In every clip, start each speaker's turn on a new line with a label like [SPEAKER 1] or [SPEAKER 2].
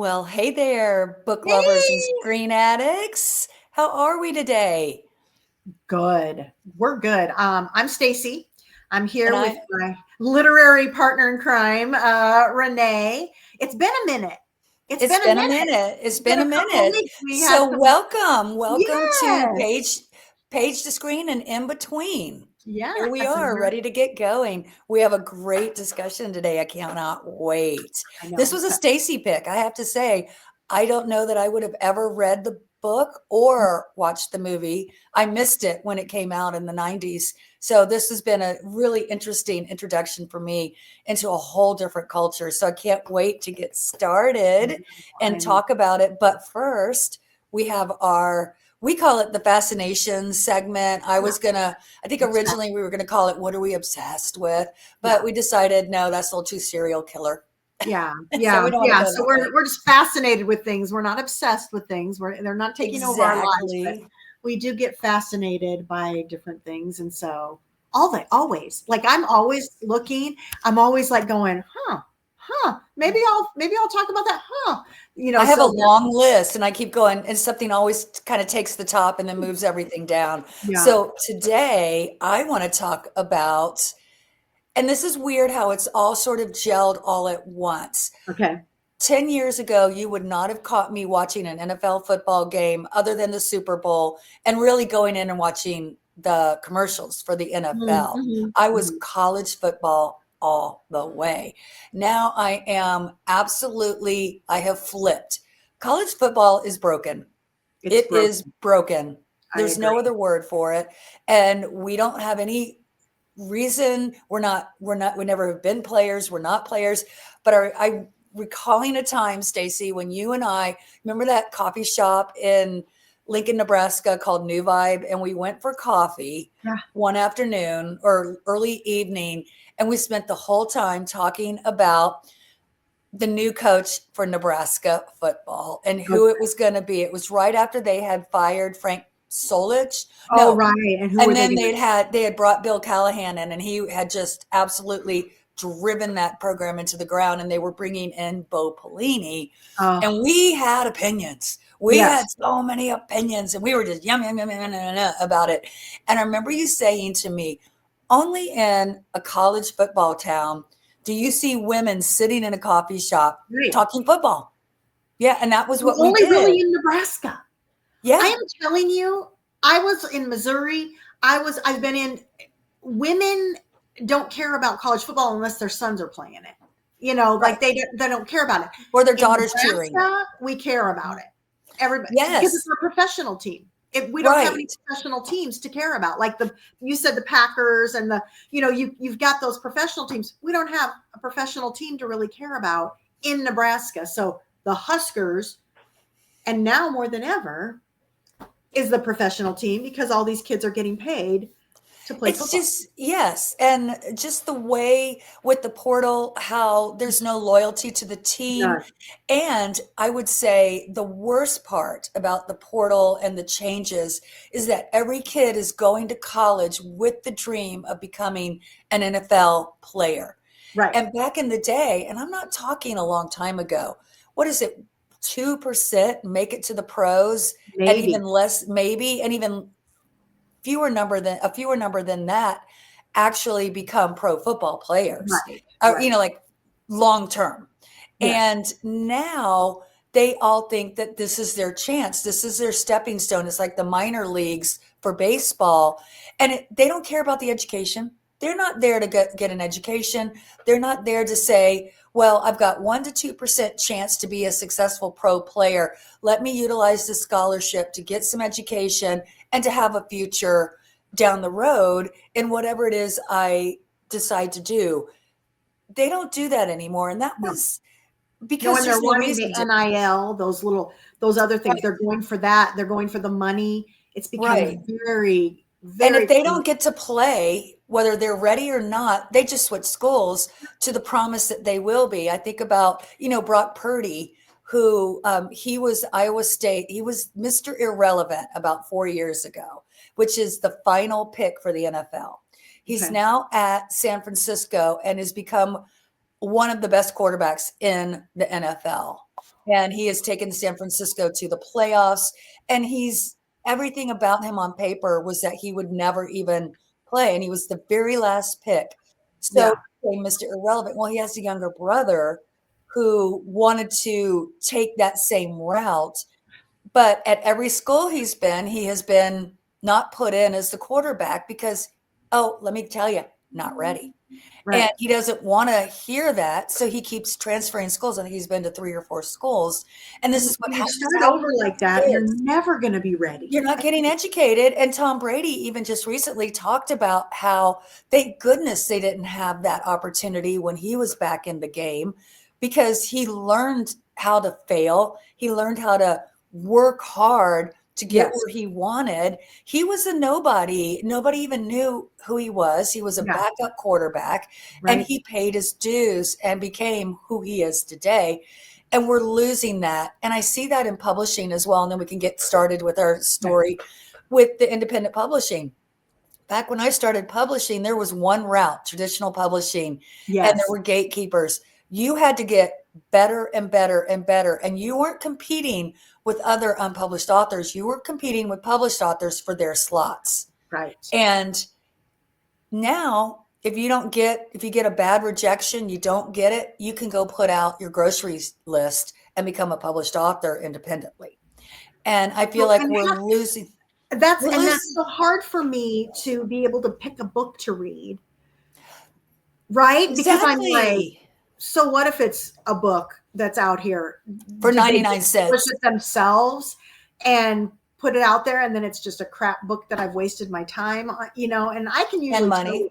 [SPEAKER 1] Well, hey there, book lovers and
[SPEAKER 2] Hey,
[SPEAKER 1] screen addicts. How are we today?
[SPEAKER 2] good. We're good. I'm Stacy. I'm
[SPEAKER 1] And
[SPEAKER 2] here with
[SPEAKER 1] I,
[SPEAKER 2] my literary partner in crime, Renee. It's been a minute. It's
[SPEAKER 1] it's
[SPEAKER 2] been a
[SPEAKER 1] been a
[SPEAKER 2] minute.
[SPEAKER 1] minute. It's
[SPEAKER 2] It's been
[SPEAKER 1] been
[SPEAKER 2] a
[SPEAKER 1] a
[SPEAKER 2] couple of
[SPEAKER 1] minute.
[SPEAKER 2] weeks. We had
[SPEAKER 1] So
[SPEAKER 2] some.
[SPEAKER 1] welcome to
[SPEAKER 2] Yes.
[SPEAKER 1] page to screen and in between. Here we
[SPEAKER 2] Yes. And
[SPEAKER 1] are, ready to get going. We have a great discussion today. I cannot wait.
[SPEAKER 2] I
[SPEAKER 1] This
[SPEAKER 2] know.
[SPEAKER 1] was a Stacy pick. I have to say, I don't know that I would have ever read the book or watched the movie. I missed it when it came out in the 90s. So this has been a really interesting introduction for me into a whole different culture. So I can't wait to get started and
[SPEAKER 2] I know.
[SPEAKER 1] talk about it. But first, we have we call it the fascination segment.
[SPEAKER 2] Yeah.
[SPEAKER 1] I think
[SPEAKER 2] What's that?
[SPEAKER 1] originally we were going to call it What Are We Obsessed With? But
[SPEAKER 2] Yeah.
[SPEAKER 1] we decided, no, that's a little too serial killer.
[SPEAKER 2] Yeah.
[SPEAKER 1] So
[SPEAKER 2] Yeah.
[SPEAKER 1] we don't want to
[SPEAKER 2] Yeah.
[SPEAKER 1] go
[SPEAKER 2] So
[SPEAKER 1] that way.
[SPEAKER 2] we're just fascinated with things. We're not obsessed with things. They're not taking over our lives, but
[SPEAKER 1] Exactly.
[SPEAKER 2] we do get fascinated by different things. And so always, like I'm always looking, I'm always like going, maybe I'll talk about that.
[SPEAKER 1] I have a
[SPEAKER 2] So
[SPEAKER 1] long list and I keep going, and something always kind of takes the top and then moves everything down.
[SPEAKER 2] yeah.
[SPEAKER 1] So today I want to talk about, and this is weird how it's all sort of gelled all at once.
[SPEAKER 2] Okay.
[SPEAKER 1] 10 years ago, you would not have caught me watching an NFL football game other than the Super Bowl and really going in and watching the commercials for the NFL.
[SPEAKER 2] Mm-hmm,
[SPEAKER 1] I was
[SPEAKER 2] hmm.
[SPEAKER 1] college football all the way. Now I have flipped. College football is broken.
[SPEAKER 2] It's
[SPEAKER 1] It is
[SPEAKER 2] broken.
[SPEAKER 1] broken.
[SPEAKER 2] I
[SPEAKER 1] There's no
[SPEAKER 2] agree.
[SPEAKER 1] other word for it. And we don't have any reason. We never have been players. We're not players. But I recalling a time, Stacy, when you and I remember that coffee shop in Lincoln, Nebraska called New Vibe, and we went for coffee
[SPEAKER 2] Yeah.
[SPEAKER 1] one afternoon or early evening, and we spent the whole time talking about the new coach for Nebraska football and who it
[SPEAKER 2] Okay.
[SPEAKER 1] was going to be. It was right after they had fired Frank Solich.
[SPEAKER 2] Oh,
[SPEAKER 1] No,
[SPEAKER 2] right. And who were
[SPEAKER 1] and
[SPEAKER 2] they
[SPEAKER 1] then
[SPEAKER 2] going to?
[SPEAKER 1] they had brought Bill Callahan in, and he had just absolutely driven that program into the ground. And they were bringing in Bo Pelini,
[SPEAKER 2] Oh,
[SPEAKER 1] and we had opinions. We had
[SPEAKER 2] yes.
[SPEAKER 1] so many opinions, and we were just yum about it. And I remember you saying to me, "Only in a college football town do you see women sitting in a coffee shop
[SPEAKER 2] Right.
[SPEAKER 1] talking football." Yeah, and that was
[SPEAKER 2] And
[SPEAKER 1] what we
[SPEAKER 2] only
[SPEAKER 1] did.
[SPEAKER 2] really in Nebraska. I
[SPEAKER 1] Yeah,
[SPEAKER 2] am telling you, I was in Missouri. I've been in, women don't care about college football unless their sons are playing it.
[SPEAKER 1] right.
[SPEAKER 2] Like they don't care about it.
[SPEAKER 1] Or their
[SPEAKER 2] In
[SPEAKER 1] daughters cheering.
[SPEAKER 2] Nebraska, we care about it. Everybody, because it's
[SPEAKER 1] Yes,
[SPEAKER 2] a professional team. If we don't have any
[SPEAKER 1] right.
[SPEAKER 2] professional teams to care about, like you said, the Packers and you've got those professional teams. We don't have a professional team to really care about in Nebraska. So the Huskers, and now more than ever, is the professional team because all these kids are getting paid to play
[SPEAKER 1] It's
[SPEAKER 2] football.
[SPEAKER 1] just, yes. And just the way with the portal, how there's no loyalty to the team.
[SPEAKER 2] None.
[SPEAKER 1] And I would say the worst part about the portal and the changes is that every kid is going to college with the dream of becoming an NFL player.
[SPEAKER 2] Right.
[SPEAKER 1] And back in the day, and I'm not talking a long time ago, what is it? 2% make it to the pros, and even
[SPEAKER 2] Maybe.
[SPEAKER 1] less, maybe, and even a fewer number than that actually become pro football players,
[SPEAKER 2] Right. Right.
[SPEAKER 1] like long term.
[SPEAKER 2] Yes.
[SPEAKER 1] And now they all think that this is their chance. This is their stepping stone. It's like the minor leagues for baseball. And they don't care about the education. They're not there to get an education. They're not there to say, well, I've got 1 to 2% chance to be a successful pro player. Let me utilize this scholarship to get some education and to have a future down the road in whatever it is I decide to do. They don't do that anymore. And that
[SPEAKER 2] No.
[SPEAKER 1] was
[SPEAKER 2] No,
[SPEAKER 1] because
[SPEAKER 2] and they're
[SPEAKER 1] there's no
[SPEAKER 2] wanting the
[SPEAKER 1] reason to.
[SPEAKER 2] NIL, those other things.
[SPEAKER 1] Right.
[SPEAKER 2] They're going for that. They're going for the money. It's become
[SPEAKER 1] Right.
[SPEAKER 2] very,
[SPEAKER 1] And if
[SPEAKER 2] very
[SPEAKER 1] they
[SPEAKER 2] clear.
[SPEAKER 1] don't get to play, whether they're ready or not, they just switch schools to the promise that they will be. I think about, Brock Purdy, who he was Iowa State. He was Mr. Irrelevant about 4 years ago, which is the final pick for the NFL. He's
[SPEAKER 2] Okay.
[SPEAKER 1] now at San Francisco and has become one of the best quarterbacks in the NFL. and he has taken San Francisco to the playoffs. And everything about him on paper was that he would never even play. And he was the very last pick. So
[SPEAKER 2] Yeah.
[SPEAKER 1] he became Mr. Irrelevant. Well, he has a younger brother who wanted to take that same route. But at every school he has been not put in as the quarterback because, oh, let me tell you, not ready. And
[SPEAKER 2] Right.
[SPEAKER 1] he doesn't want to hear that. So he keeps transferring schools. I think he's been to 3 or 4 schools. And this
[SPEAKER 2] When
[SPEAKER 1] is what
[SPEAKER 2] you
[SPEAKER 1] happens
[SPEAKER 2] start over like
[SPEAKER 1] to
[SPEAKER 2] that, you're
[SPEAKER 1] kids.
[SPEAKER 2] never going to be ready.
[SPEAKER 1] You're not getting educated. And Tom Brady even just recently talked about how, thank goodness they didn't have that opportunity when he was back in the game, because he learned how to fail. He learned how to work hard to get
[SPEAKER 2] Yes.
[SPEAKER 1] where he wanted. He was a nobody. Nobody even knew who he was. He was a
[SPEAKER 2] Yeah.
[SPEAKER 1] backup quarterback, and
[SPEAKER 2] Right.
[SPEAKER 1] he paid his dues and became who he is today. And we're losing that. And I see that in publishing as well. And then we can get started with our
[SPEAKER 2] Yeah.
[SPEAKER 1] story with the independent publishing. Back when I started publishing, there was one route, traditional publishing, and there
[SPEAKER 2] Yes.
[SPEAKER 1] were gatekeepers. You had to get better and better and better. And you weren't competing with other unpublished authors. You were competing with published authors for their slots.
[SPEAKER 2] Right.
[SPEAKER 1] And now, if you get a bad rejection, you don't get it, you can go put out your groceries list and become a published author independently. And I feel
[SPEAKER 2] Well,
[SPEAKER 1] like
[SPEAKER 2] and
[SPEAKER 1] we're
[SPEAKER 2] that's
[SPEAKER 1] losing
[SPEAKER 2] so hard for me to be able to pick a book to read, right? Because I'm like,
[SPEAKER 1] exactly
[SPEAKER 2] so what if it's a book that's out here?
[SPEAKER 1] for
[SPEAKER 2] Did they
[SPEAKER 1] 99
[SPEAKER 2] just publish
[SPEAKER 1] cents.
[SPEAKER 2] it themselves and put it out there, and then it's just a crap book that I've wasted my time on, and I can
[SPEAKER 1] And
[SPEAKER 2] usually tell
[SPEAKER 1] money.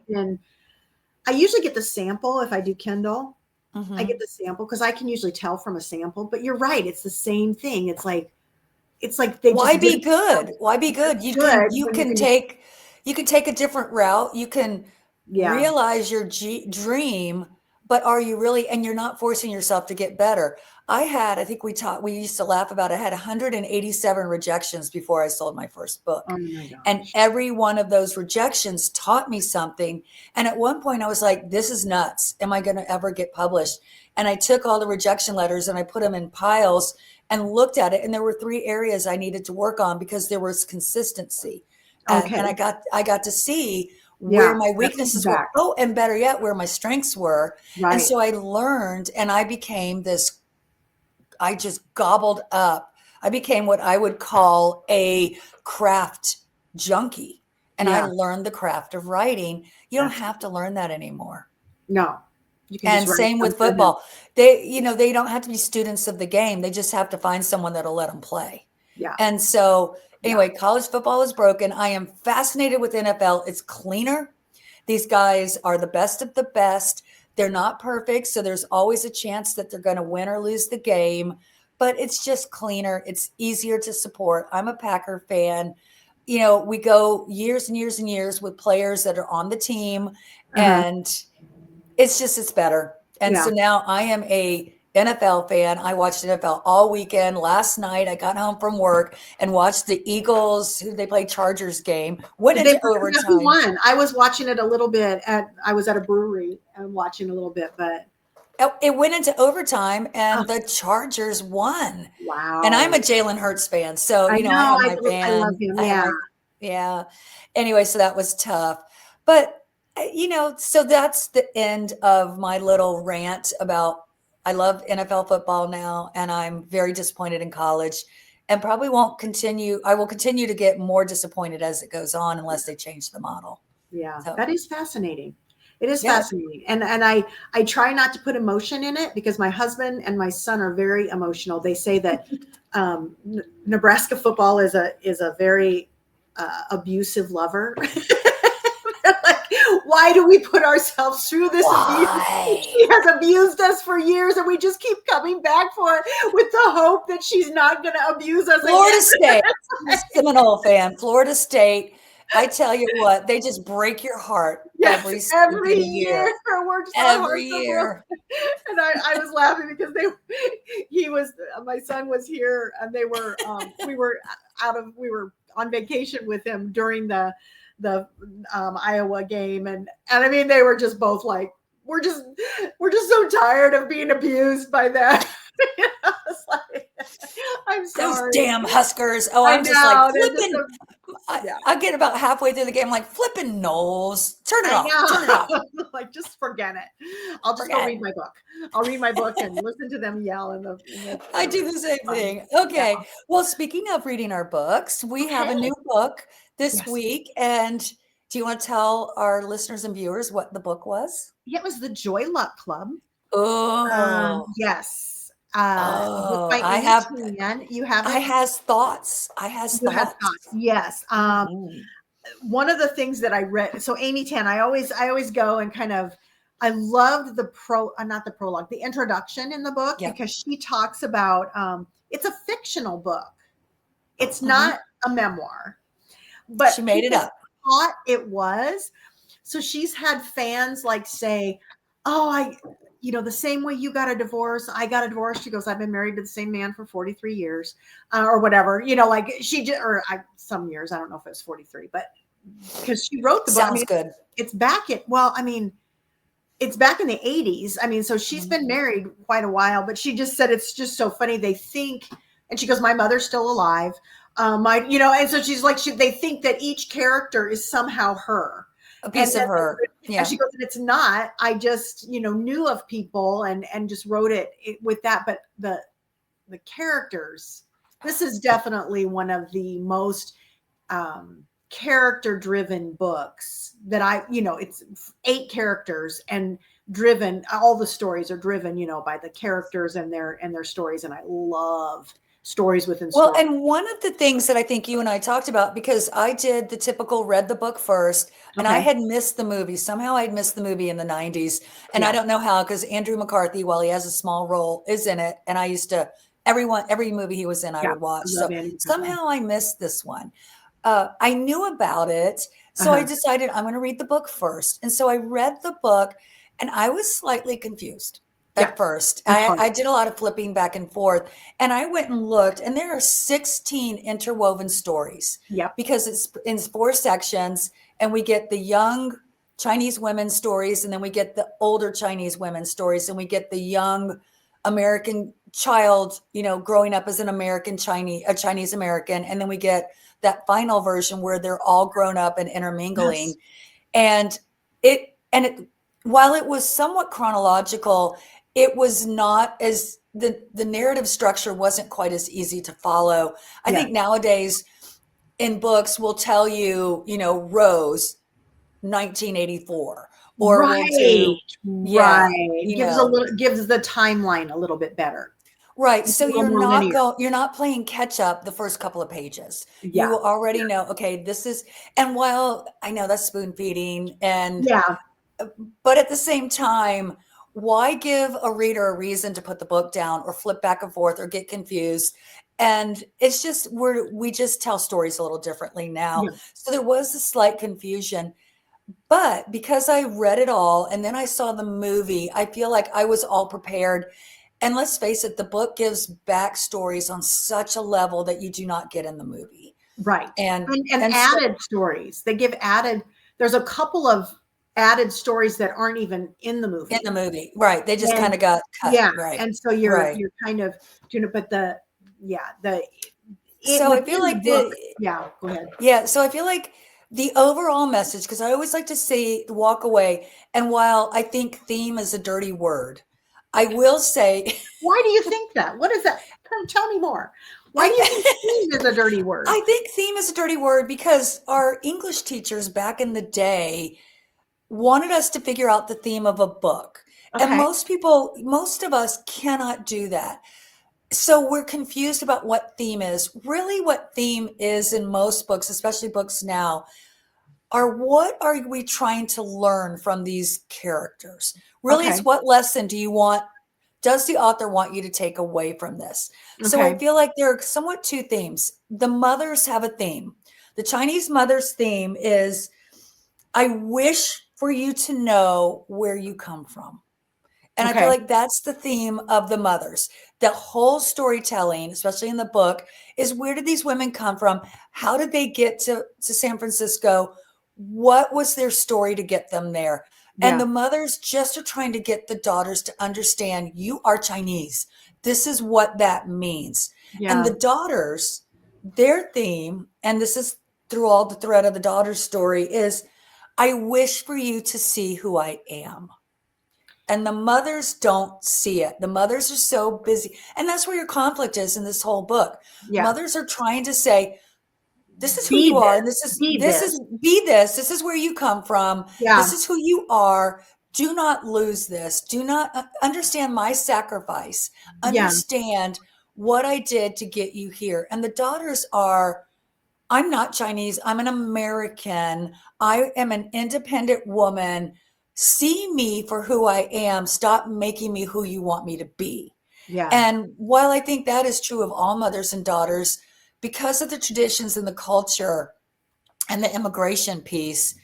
[SPEAKER 2] I usually get the sample if I do Kindle. I
[SPEAKER 1] Hmm.
[SPEAKER 2] get the sample because I can usually tell from a sample, but you're right. It's the same thing. It's like they
[SPEAKER 1] Why
[SPEAKER 2] just
[SPEAKER 1] be
[SPEAKER 2] didn't
[SPEAKER 1] good? Why be good?
[SPEAKER 2] good
[SPEAKER 1] You
[SPEAKER 2] when you
[SPEAKER 1] can
[SPEAKER 2] can,
[SPEAKER 1] take a different route. You can
[SPEAKER 2] yeah.
[SPEAKER 1] realize your dream, but are you really? And you're not forcing yourself to get better. I think we used to laugh about it. I had 187 rejections before I sold my first book.
[SPEAKER 2] Oh my
[SPEAKER 1] And
[SPEAKER 2] gosh.
[SPEAKER 1] every one of those rejections taught me something. And at one point I was like, this is nuts. Am I going to ever get published? And I took all the rejection letters and I put them in piles and looked at it. And there were 3 areas I needed to work on because there was consistency. And
[SPEAKER 2] Okay.
[SPEAKER 1] I got to see where
[SPEAKER 2] Yeah.
[SPEAKER 1] my
[SPEAKER 2] That
[SPEAKER 1] weaknesses were.
[SPEAKER 2] feedback.
[SPEAKER 1] Oh, and better yet, where my strengths were. And
[SPEAKER 2] Right.
[SPEAKER 1] so I learned and I became this, I just gobbled up. I became what I would call a craft junkie. And I
[SPEAKER 2] Yeah.
[SPEAKER 1] learned the craft of writing. You don't
[SPEAKER 2] That's
[SPEAKER 1] have to learn that anymore.
[SPEAKER 2] no. You can just
[SPEAKER 1] And
[SPEAKER 2] write
[SPEAKER 1] same with
[SPEAKER 2] something and
[SPEAKER 1] football. They don't have to be students of the game. They just have to find someone that'll let them play.
[SPEAKER 2] yeah.
[SPEAKER 1] And so,
[SPEAKER 2] Yeah.
[SPEAKER 1] anyway, college football is broken. I am fascinated with NFL. It's cleaner. These guys are the best of the best. They're not perfect, so there's always a chance that they're going to win or lose the game, but it's just cleaner. It's easier to support. I'm a Packer fan. We go years and years and years with players that are on the team,
[SPEAKER 2] Uh-huh.
[SPEAKER 1] and it's better. And
[SPEAKER 2] Yeah.
[SPEAKER 1] so now I am a NFL fan. I watched NFL all weekend. Last night I got home from work and watched the Eagles, who they play Chargers game, went
[SPEAKER 2] Did they
[SPEAKER 1] into
[SPEAKER 2] forget who
[SPEAKER 1] overtime.
[SPEAKER 2] won? I was watching it a little bit I was at a brewery and watching a little bit, but
[SPEAKER 1] It went into overtime
[SPEAKER 2] oh,
[SPEAKER 1] and the Chargers won. And I'm
[SPEAKER 2] wow.
[SPEAKER 1] a Jalen Hurts fan. So,
[SPEAKER 2] I
[SPEAKER 1] I
[SPEAKER 2] know.
[SPEAKER 1] have my
[SPEAKER 2] I love
[SPEAKER 1] band.
[SPEAKER 2] him.
[SPEAKER 1] I have
[SPEAKER 2] Yeah.
[SPEAKER 1] my, yeah. Anyway, so that was tough. But, so that's the end of my little rant about I love NFL football now, and I'm very disappointed in college and probably won't continue. I will continue to get more disappointed as it goes on unless they change the model.
[SPEAKER 2] Yeah.
[SPEAKER 1] So,
[SPEAKER 2] That is fascinating. It is
[SPEAKER 1] yeah.
[SPEAKER 2] fascinating. And I try not to put emotion in it because my husband and my son are very emotional. They say that Nebraska football is a very abusive lover. Like, why do we put ourselves through this abuse?
[SPEAKER 1] Why?
[SPEAKER 2] She has abused us for years, and we just keep coming back for it with the hope that she's not going to abuse us
[SPEAKER 1] Florida
[SPEAKER 2] again.
[SPEAKER 1] State. I'm a Seminole fan. Florida State. I tell you what, they just break your heart
[SPEAKER 2] Yes,
[SPEAKER 1] every
[SPEAKER 2] every
[SPEAKER 1] stinking
[SPEAKER 2] year.
[SPEAKER 1] year.
[SPEAKER 2] We're just our
[SPEAKER 1] Every
[SPEAKER 2] hearts are broken.
[SPEAKER 1] year.
[SPEAKER 2] And I was laughing because my son was here, and we were on vacation with him during the Iowa game, and I mean they were just both like we're just so tired of being abused by that. It's like, I'm
[SPEAKER 1] Those
[SPEAKER 2] sorry.
[SPEAKER 1] damn Huskers. Oh,
[SPEAKER 2] I
[SPEAKER 1] I'm just like
[SPEAKER 2] know. They're just
[SPEAKER 1] flipping.
[SPEAKER 2] so, yeah.
[SPEAKER 1] I get about halfway through the game, like flipping Knowles. Turn it
[SPEAKER 2] I
[SPEAKER 1] off. Turn it off.
[SPEAKER 2] know. Like, just forget it. I'll just go
[SPEAKER 1] Forget
[SPEAKER 2] read my book. I'll read my book and listen to them yell
[SPEAKER 1] I do the same
[SPEAKER 2] fun.
[SPEAKER 1] thing.
[SPEAKER 2] Yeah.
[SPEAKER 1] Okay. Well, speaking of reading our books, we have a
[SPEAKER 2] Okay.
[SPEAKER 1] new book this
[SPEAKER 2] Yes.
[SPEAKER 1] week. And do you want to tell our listeners and viewers what the book was?
[SPEAKER 2] Yeah, it was the Joy Luck Club.
[SPEAKER 1] Oh,
[SPEAKER 2] Yes. Book
[SPEAKER 1] oh,
[SPEAKER 2] by Amy Tan. You have
[SPEAKER 1] I
[SPEAKER 2] it?
[SPEAKER 1] has thoughts. I has
[SPEAKER 2] You had thought.
[SPEAKER 1] thoughts.
[SPEAKER 2] Yes.
[SPEAKER 1] Mhm.
[SPEAKER 2] One of the things that I read, so Amy Tan, I always go and kind of, I loved the not the prologue, the introduction in the book,
[SPEAKER 1] Yeah.
[SPEAKER 2] because she talks about, it's a fictional book. It's
[SPEAKER 1] Mhm.
[SPEAKER 2] not a memoir,
[SPEAKER 1] She
[SPEAKER 2] but
[SPEAKER 1] made it
[SPEAKER 2] people
[SPEAKER 1] up.
[SPEAKER 2] thought it was. So she's had fans like say, "Oh, the same way you got a divorce, I got a divorce." She goes, "I've been married to the same man for 43 years, or whatever." Like she just, some years, I don't know if it was 43, but because she wrote the book. I
[SPEAKER 1] Sounds
[SPEAKER 2] mean,
[SPEAKER 1] good.
[SPEAKER 2] it's back in, well, I mean, it's back in the 80s. I mean, so she's
[SPEAKER 1] Mhm.
[SPEAKER 2] been married quite a while, but she just said it's just so funny. They think, and she goes, "My mother's still alive." And so she's like, they think that each character is somehow her.
[SPEAKER 1] A
[SPEAKER 2] And
[SPEAKER 1] piece of her.
[SPEAKER 2] and
[SPEAKER 1] Yeah.
[SPEAKER 2] she goes, "And it's not. I just, knew of people and just wrote it with that." But the characters, this is definitely one of the most character driven books that it's 8 characters and driven, all the stories are driven, by the characters and their stories. And I love stories within
[SPEAKER 1] Well,
[SPEAKER 2] stories.
[SPEAKER 1] and one of the things that I think you and I talked about, because I did the typical read the book first, and I
[SPEAKER 2] Okay.
[SPEAKER 1] had missed the movie. Somehow I'd missed the movie in the 90s. And I
[SPEAKER 2] Yeah.
[SPEAKER 1] don't know how, because Andrew McCarthy, while he has a small role, is in it. And I used to, every movie he was in, I
[SPEAKER 2] Yeah.
[SPEAKER 1] would watch.
[SPEAKER 2] I love
[SPEAKER 1] So
[SPEAKER 2] Andy McCarthy.
[SPEAKER 1] somehow I missed this one. I knew about it. So I
[SPEAKER 2] Uh-huh.
[SPEAKER 1] decided I'm going to read the book first. And so I read the book, and I was slightly confused
[SPEAKER 2] Yeah.
[SPEAKER 1] at first.
[SPEAKER 2] It's
[SPEAKER 1] I,
[SPEAKER 2] hard.
[SPEAKER 1] I did a lot of flipping back and forth, and I went and looked, and there are 16 interwoven stories
[SPEAKER 2] Yep.
[SPEAKER 1] because it's in 4 sections, and we get the young Chinese women's stories, and then we get the older Chinese women's stories, and we get the young American child, growing up as a Chinese American, and then we get that final version where they're all grown up and intermingling.
[SPEAKER 2] Yes.
[SPEAKER 1] And it while it was somewhat chronological, it was not as the narrative structure wasn't quite as easy to follow. I
[SPEAKER 2] Yeah.
[SPEAKER 1] think nowadays in books we'll tell you, Rose 1984, or we'll
[SPEAKER 2] Right.
[SPEAKER 1] do, yeah,
[SPEAKER 2] Right. Gives the timeline a little bit better.
[SPEAKER 1] right.
[SPEAKER 2] It's
[SPEAKER 1] So
[SPEAKER 2] a little more linear.
[SPEAKER 1] you're not playing catch up the first couple of pages.
[SPEAKER 2] Yeah.
[SPEAKER 1] You already know, okay, this is, and while I know that's spoon feeding,
[SPEAKER 2] Yeah.
[SPEAKER 1] but at the same time, why give a reader a reason to put the book down or flip back and forth or get confused? And it's just we just tell stories a little differently now.
[SPEAKER 2] Yeah.
[SPEAKER 1] So there was a slight confusion, but because I read it all and then I saw the movie, I feel like I was all prepared. And let's face it, the book gives backstories on such a level that you do not get in the movie.
[SPEAKER 2] Right.
[SPEAKER 1] And
[SPEAKER 2] And
[SPEAKER 1] and so
[SPEAKER 2] added stories. They give added, there's a couple of added stories that aren't even in the
[SPEAKER 1] in the
[SPEAKER 2] movie.
[SPEAKER 1] movie, right? They just kind
[SPEAKER 2] And
[SPEAKER 1] of got cut,
[SPEAKER 2] yeah,
[SPEAKER 1] right?
[SPEAKER 2] and so you're
[SPEAKER 1] Right.
[SPEAKER 2] you're kind of but it
[SPEAKER 1] So I feel
[SPEAKER 2] within the
[SPEAKER 1] like
[SPEAKER 2] book. Yeah, go ahead.
[SPEAKER 1] so I feel like the overall message, because I always like to say walk away. And while I think theme is a dirty word, I will say
[SPEAKER 2] Why do you think that? What is that? Tell me more. Why do you think
[SPEAKER 1] I
[SPEAKER 2] theme is a dirty word?
[SPEAKER 1] I think theme is a dirty word because our English teachers back in the day wanted us to figure out the theme of a book. And
[SPEAKER 2] Okay.
[SPEAKER 1] most of us cannot do that. So we're confused about what theme is. Really, what theme is in most books, especially books now, are what are we trying to learn from these characters? Really,
[SPEAKER 2] Okay.
[SPEAKER 1] it's what lesson does the author want you to take away from this? So I
[SPEAKER 2] Okay.
[SPEAKER 1] feel like there are somewhat 2 themes. The mothers have a theme. The Chinese mother's theme is, I wish for you to know where you come from. And I feel
[SPEAKER 2] Okay.
[SPEAKER 1] like that's the theme of the mothers. The whole storytelling, especially in the book, is where did these women come from? How did they get to San Francisco? What was their story to get them there? And
[SPEAKER 2] Yeah.
[SPEAKER 1] the mothers just are trying to get the daughters to understand you are Chinese. This is what that means. And
[SPEAKER 2] Yeah.
[SPEAKER 1] the daughters, their theme, and this is through all the thread of the daughter's story, is I wish for you to see who I am. And the mothers don't see it. The mothers are so busy. And that's where your conflict is in this whole book.
[SPEAKER 2] Yeah.
[SPEAKER 1] Mothers are trying to say, this is who
[SPEAKER 2] Be
[SPEAKER 1] you are, and
[SPEAKER 2] this. Be this.
[SPEAKER 1] this is where you come from, this
[SPEAKER 2] Yeah.
[SPEAKER 1] is who you are. Do not lose this. Do not understand my sacrifice.
[SPEAKER 2] Yeah.
[SPEAKER 1] Understand what I did to get you here. And the daughters are, I'm not Chinese, I'm an American, I am an independent woman. See me for who I am. Stop making me who you want me to be.
[SPEAKER 2] Yeah.
[SPEAKER 1] And while I think that is true of all mothers and daughters, because of the traditions and the culture and the immigration piece,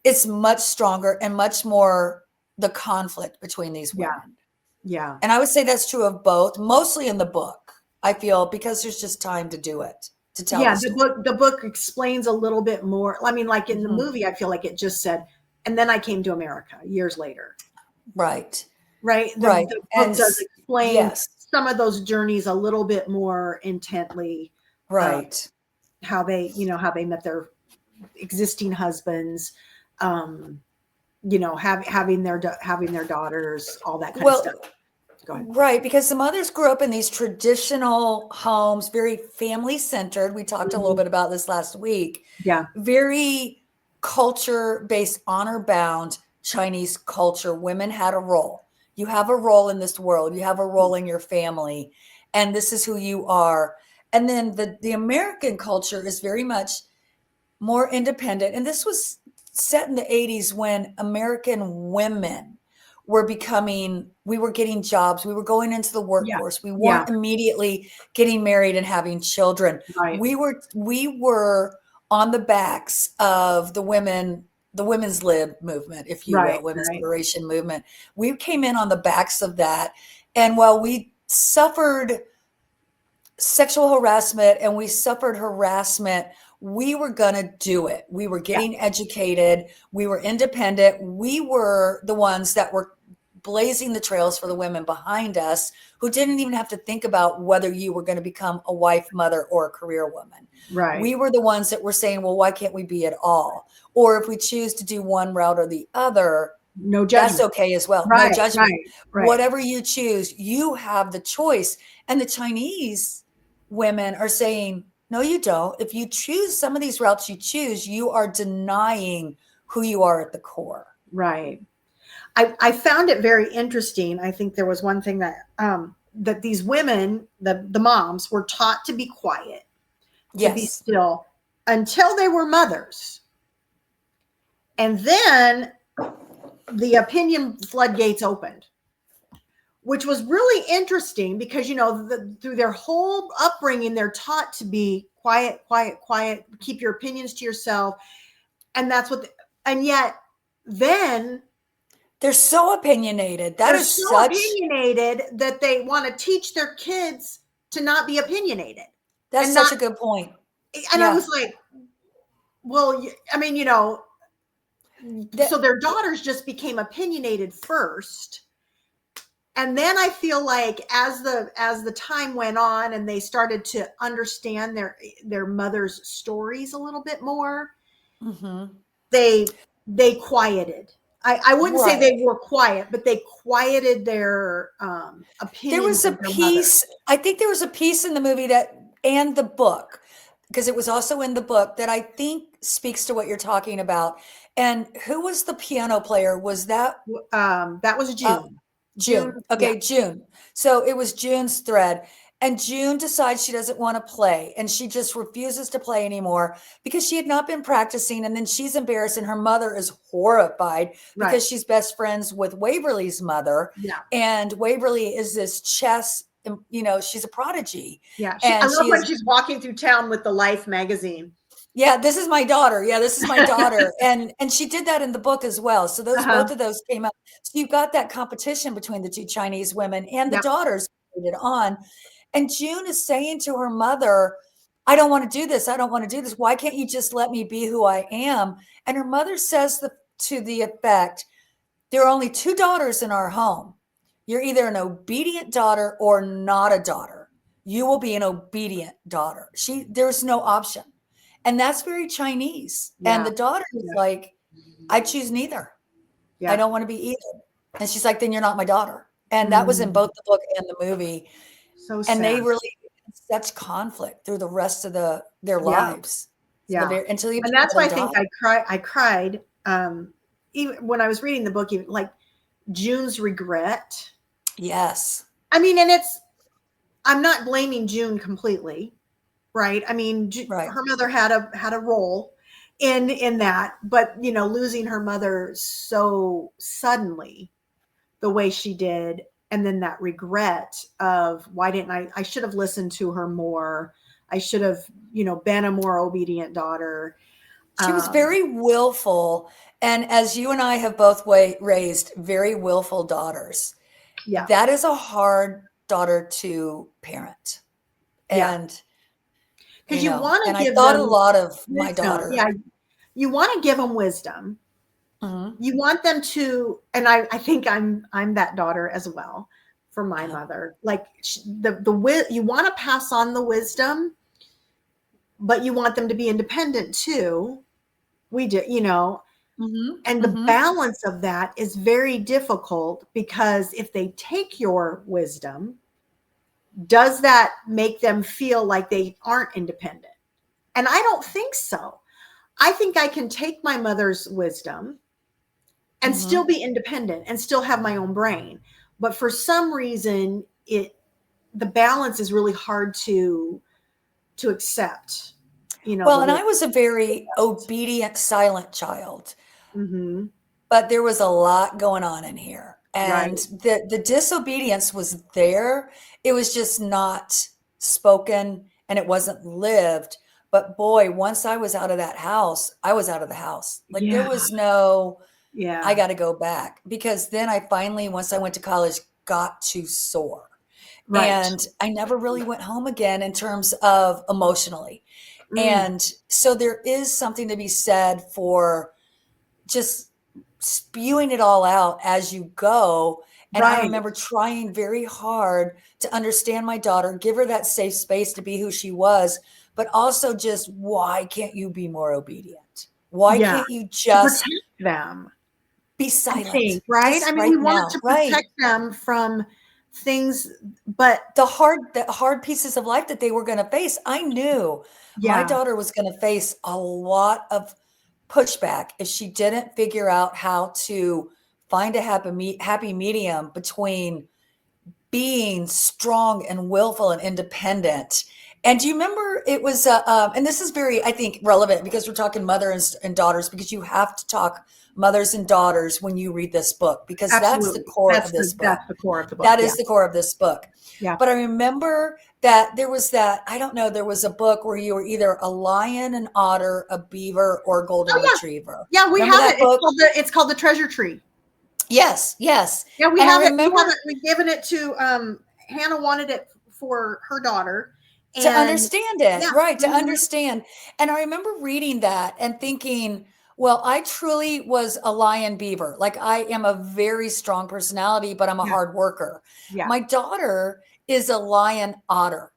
[SPEAKER 1] it's much stronger and much more the conflict between these
[SPEAKER 2] Yeah.
[SPEAKER 1] women.
[SPEAKER 2] Yeah.
[SPEAKER 1] And I would say that's true of both, mostly in the book, I feel, because there's just time to do it, to tell
[SPEAKER 2] Yeah.
[SPEAKER 1] the
[SPEAKER 2] The
[SPEAKER 1] story.
[SPEAKER 2] book explains a little bit more. I mean, like in the
[SPEAKER 1] Mhm.
[SPEAKER 2] movie, I feel like it just said, and then I came to America years later.
[SPEAKER 1] Right.
[SPEAKER 2] Right.
[SPEAKER 1] Right.
[SPEAKER 2] The
[SPEAKER 1] And
[SPEAKER 2] book does explain
[SPEAKER 1] yes,
[SPEAKER 2] some of those journeys a little bit more intently. Uh,
[SPEAKER 1] right.
[SPEAKER 2] how they, how they met their existing husbands, um, having their daughters, all that kind of
[SPEAKER 1] Well,
[SPEAKER 2] stuff. Go ahead.
[SPEAKER 1] right, because the mothers grew up in these traditional homes, very family centered. We talked a little
[SPEAKER 2] Mhm.
[SPEAKER 1] bit about this last week.
[SPEAKER 2] Yeah.
[SPEAKER 1] Very culture based, honor bound Chinese culture. Women had a role. You have a role in this world, you have a role in your family, and this is who you are. And then the American culture is very much more independent. And this was set in the 80s when American women were we were getting jobs, we were going into the
[SPEAKER 2] Yeah.
[SPEAKER 1] workforce. We
[SPEAKER 2] Yeah.
[SPEAKER 1] weren't immediately getting married and having children.
[SPEAKER 2] Right.
[SPEAKER 1] We were on the backs of the women's lib movement, if you
[SPEAKER 2] Right.
[SPEAKER 1] will, women's
[SPEAKER 2] Right.
[SPEAKER 1] liberation movement. We came in on the backs of that. And while we suffered sexual harassment and we suffered harassment, we were going to do it. We were
[SPEAKER 2] Yeah.
[SPEAKER 1] getting educated. We were independent. We were the ones that were blazing the trails for the women behind us who didn't even have to think about whether you were going to become a wife, mother, or a career woman.
[SPEAKER 2] Right.
[SPEAKER 1] We were the ones that were saying, well, why can't we be at all? Or if we choose to do one route or the other,
[SPEAKER 2] No
[SPEAKER 1] that's
[SPEAKER 2] judgment.
[SPEAKER 1] okay as well. No
[SPEAKER 2] Right.
[SPEAKER 1] judgment.
[SPEAKER 2] Right. Right.
[SPEAKER 1] Whatever you choose, you have the choice. And the Chinese women are saying, no, you don't. If you choose some of these routes you choose, you are denying who you are at the core.
[SPEAKER 2] Right. I found it very interesting. I think there was one thing that these women, the moms, were taught to be quiet, to be
[SPEAKER 1] Yes.
[SPEAKER 2] still until they were mothers. And then the opinion floodgates opened, which was really interesting because, through their whole upbringing, they're taught to be quiet, quiet, quiet, keep your opinions to yourself. And that's and yet then
[SPEAKER 1] They're so opinionated. That
[SPEAKER 2] they're
[SPEAKER 1] is
[SPEAKER 2] so
[SPEAKER 1] such,
[SPEAKER 2] opinionated that they want to teach their kids to not be opinionated
[SPEAKER 1] that's
[SPEAKER 2] and
[SPEAKER 1] such
[SPEAKER 2] not.
[SPEAKER 1] a good point.
[SPEAKER 2] And I
[SPEAKER 1] Yeah.
[SPEAKER 2] was like, well, I mean, so their daughters just became opinionated first. And then I feel like as the time went on and they started to understand their mother's stories a little bit more,
[SPEAKER 1] Mm-hmm.
[SPEAKER 2] they quieted. I wouldn't say
[SPEAKER 1] Right.
[SPEAKER 2] they were quiet, but they quieted their
[SPEAKER 1] There
[SPEAKER 2] opinions
[SPEAKER 1] was a
[SPEAKER 2] of their mother.
[SPEAKER 1] piece, I think there was a piece in the movie and the book, because it was also in the book, that I think speaks to what you're talking about. And who was the piano player? Was that
[SPEAKER 2] That was
[SPEAKER 1] uh,
[SPEAKER 2] June.
[SPEAKER 1] June?
[SPEAKER 2] Yeah,
[SPEAKER 1] Okay, June. So it was June's thread. And June decides she doesn't want to play and she just refuses to play anymore because she had not been practicing. And then she's embarrassed and her mother is horrified
[SPEAKER 2] right.
[SPEAKER 1] because she's best friends with Waverly's mother.
[SPEAKER 2] Yeah,
[SPEAKER 1] And Waverly is this chess, she's a prodigy.
[SPEAKER 2] yeah. I
[SPEAKER 1] And
[SPEAKER 2] love
[SPEAKER 1] she
[SPEAKER 2] when
[SPEAKER 1] is,
[SPEAKER 2] she's walking through town with the Life magazine.
[SPEAKER 1] yeah, this is my daughter. Yeah, this is my daughter. And she did that in the book as well. So
[SPEAKER 2] Uh-huh.
[SPEAKER 1] both of those came out. So you've got that competition between the two Chinese women and the
[SPEAKER 2] Yep.
[SPEAKER 1] daughters on. And June is saying to her mother, I don't want to do this. I don't want to do this. Why can't you just let me be who I am? And her mother says to the effect, there are only two daughters in our home. You're either an obedient daughter or not a daughter. You will be an obedient daughter. There's no option. And that's very Chinese. And
[SPEAKER 2] Yeah.
[SPEAKER 1] the daughter is
[SPEAKER 2] Yeah.
[SPEAKER 1] like, I choose neither. I
[SPEAKER 2] Yeah.
[SPEAKER 1] don't want to be either. And she's like, then you're not my daughter. And that was in
[SPEAKER 2] Mm.
[SPEAKER 1] both the book and the movie.
[SPEAKER 2] So
[SPEAKER 1] And
[SPEAKER 2] sad.
[SPEAKER 1] they really had such conflict through the rest of their
[SPEAKER 2] Yeah.
[SPEAKER 1] lives.
[SPEAKER 2] Yeah.
[SPEAKER 1] Until even
[SPEAKER 2] And that's why
[SPEAKER 1] mother
[SPEAKER 2] I think
[SPEAKER 1] died.
[SPEAKER 2] I cried even when I was reading the book, even like June's regret.
[SPEAKER 1] Yes.
[SPEAKER 2] I mean, I'm not blaming June completely, right? I mean,
[SPEAKER 1] Right.
[SPEAKER 2] her mother had a role in that, but losing her mother so suddenly the way she did, and then that regret of, why didn't I should have listened to her more. I should have, been a more obedient daughter.
[SPEAKER 1] She was very willful. And as you and I have both raised very willful daughters,
[SPEAKER 2] Yeah.
[SPEAKER 1] that is a hard daughter to parent.
[SPEAKER 2] Yeah.
[SPEAKER 1] And,
[SPEAKER 2] Because you want
[SPEAKER 1] and
[SPEAKER 2] to
[SPEAKER 1] I
[SPEAKER 2] give
[SPEAKER 1] thought a
[SPEAKER 2] them
[SPEAKER 1] lot of my
[SPEAKER 2] wisdom.
[SPEAKER 1] daughter.
[SPEAKER 2] Yeah. You want to give them wisdom.
[SPEAKER 1] Mhm.
[SPEAKER 2] You want them to, and I think I'm that daughter as well for my
[SPEAKER 1] Yeah.
[SPEAKER 2] mother. Like you want to pass on the wisdom, but you want them to be independent too. We do,
[SPEAKER 1] Mhm.
[SPEAKER 2] and the
[SPEAKER 1] Mhm.
[SPEAKER 2] balance of that is very difficult, because if they take your wisdom, does that make them feel like they aren't independent? And I don't think so. I think I can take my mother's wisdom and still
[SPEAKER 1] Mhm.
[SPEAKER 2] be independent and still have my own brain. But for some reason, the balance is really hard to accept.
[SPEAKER 1] Well,
[SPEAKER 2] The
[SPEAKER 1] and
[SPEAKER 2] way.
[SPEAKER 1] I was a very obedient, silent child,
[SPEAKER 2] Mm-hmm.
[SPEAKER 1] but there was a lot going on in here. And
[SPEAKER 2] Right.
[SPEAKER 1] the disobedience was there. It was just not spoken and it wasn't lived. But boy, once I was out of that house, I was out of the house. Like there
[SPEAKER 2] Yeah.
[SPEAKER 1] was no, I
[SPEAKER 2] Yeah.
[SPEAKER 1] got to go back, because then I finally, once I went to college, got to soar.
[SPEAKER 2] Right.
[SPEAKER 1] And I never really went home again in terms of emotionally.
[SPEAKER 2] Mm.
[SPEAKER 1] And so there is something to be said for just spewing it all out as you go. And I
[SPEAKER 2] Right.
[SPEAKER 1] remember trying very hard to understand my daughter, give her that safe space to be who she was, but also just, why can't you be more obedient? Why
[SPEAKER 2] Yeah.
[SPEAKER 1] can't you
[SPEAKER 2] To protect
[SPEAKER 1] just
[SPEAKER 2] them,
[SPEAKER 1] be
[SPEAKER 2] I
[SPEAKER 1] silent
[SPEAKER 2] think, right? I
[SPEAKER 1] just
[SPEAKER 2] mean, we
[SPEAKER 1] right
[SPEAKER 2] want
[SPEAKER 1] now?
[SPEAKER 2] to
[SPEAKER 1] Right.
[SPEAKER 2] protect them from things, but
[SPEAKER 1] The hard pieces of life that they were going to face. I knew my
[SPEAKER 2] yeah.
[SPEAKER 1] daughter was going to face a lot of pushback if she didn't figure out how to find a happy medium between being strong and willful and independent. And do you remember it was, and this is very, I think, relevant because we're talking mothers and daughters, because you have to talk mothers and daughters when you read this book, because that's the
[SPEAKER 2] Absolutely.
[SPEAKER 1] core
[SPEAKER 2] That's
[SPEAKER 1] of this book.
[SPEAKER 2] the core of the book.
[SPEAKER 1] That
[SPEAKER 2] Yeah.
[SPEAKER 1] is the core of this book.
[SPEAKER 2] Yeah.
[SPEAKER 1] But I remember that there was I don't know, there was a book where you were either a lion, an otter, a beaver, or a golden
[SPEAKER 2] Oh yeah.
[SPEAKER 1] retriever.
[SPEAKER 2] Yeah, we
[SPEAKER 1] Remember
[SPEAKER 2] have
[SPEAKER 1] that
[SPEAKER 2] it.
[SPEAKER 1] book?
[SPEAKER 2] It's called the Treasure Tree.
[SPEAKER 1] Yes, yes.
[SPEAKER 2] Yeah, we
[SPEAKER 1] And I
[SPEAKER 2] have it. We
[SPEAKER 1] remember
[SPEAKER 2] have it. We've given it to Hannah wanted it for her daughter.
[SPEAKER 1] to
[SPEAKER 2] And
[SPEAKER 1] understand it,
[SPEAKER 2] yeah.
[SPEAKER 1] right, to
[SPEAKER 2] Mhm.
[SPEAKER 1] understand. And I remember reading that and thinking, well, I truly was a lion beaver. Like I am a very strong personality, but I'm a
[SPEAKER 2] Yeah.
[SPEAKER 1] hard worker.
[SPEAKER 2] Yeah.
[SPEAKER 1] My daughter is a lion otter.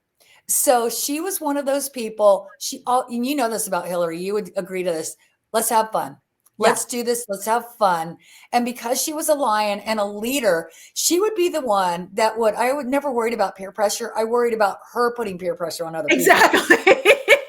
[SPEAKER 1] So she was one of those people. And you know this about Hillary. You would agree to this. Let's have fun.
[SPEAKER 2] Yeah.
[SPEAKER 1] Let's do this. Let's have fun. And because she was a lion and a leader, she would be the one that I would never worried about peer pressure. I worried about her putting peer pressure on other people.
[SPEAKER 2] Exactly.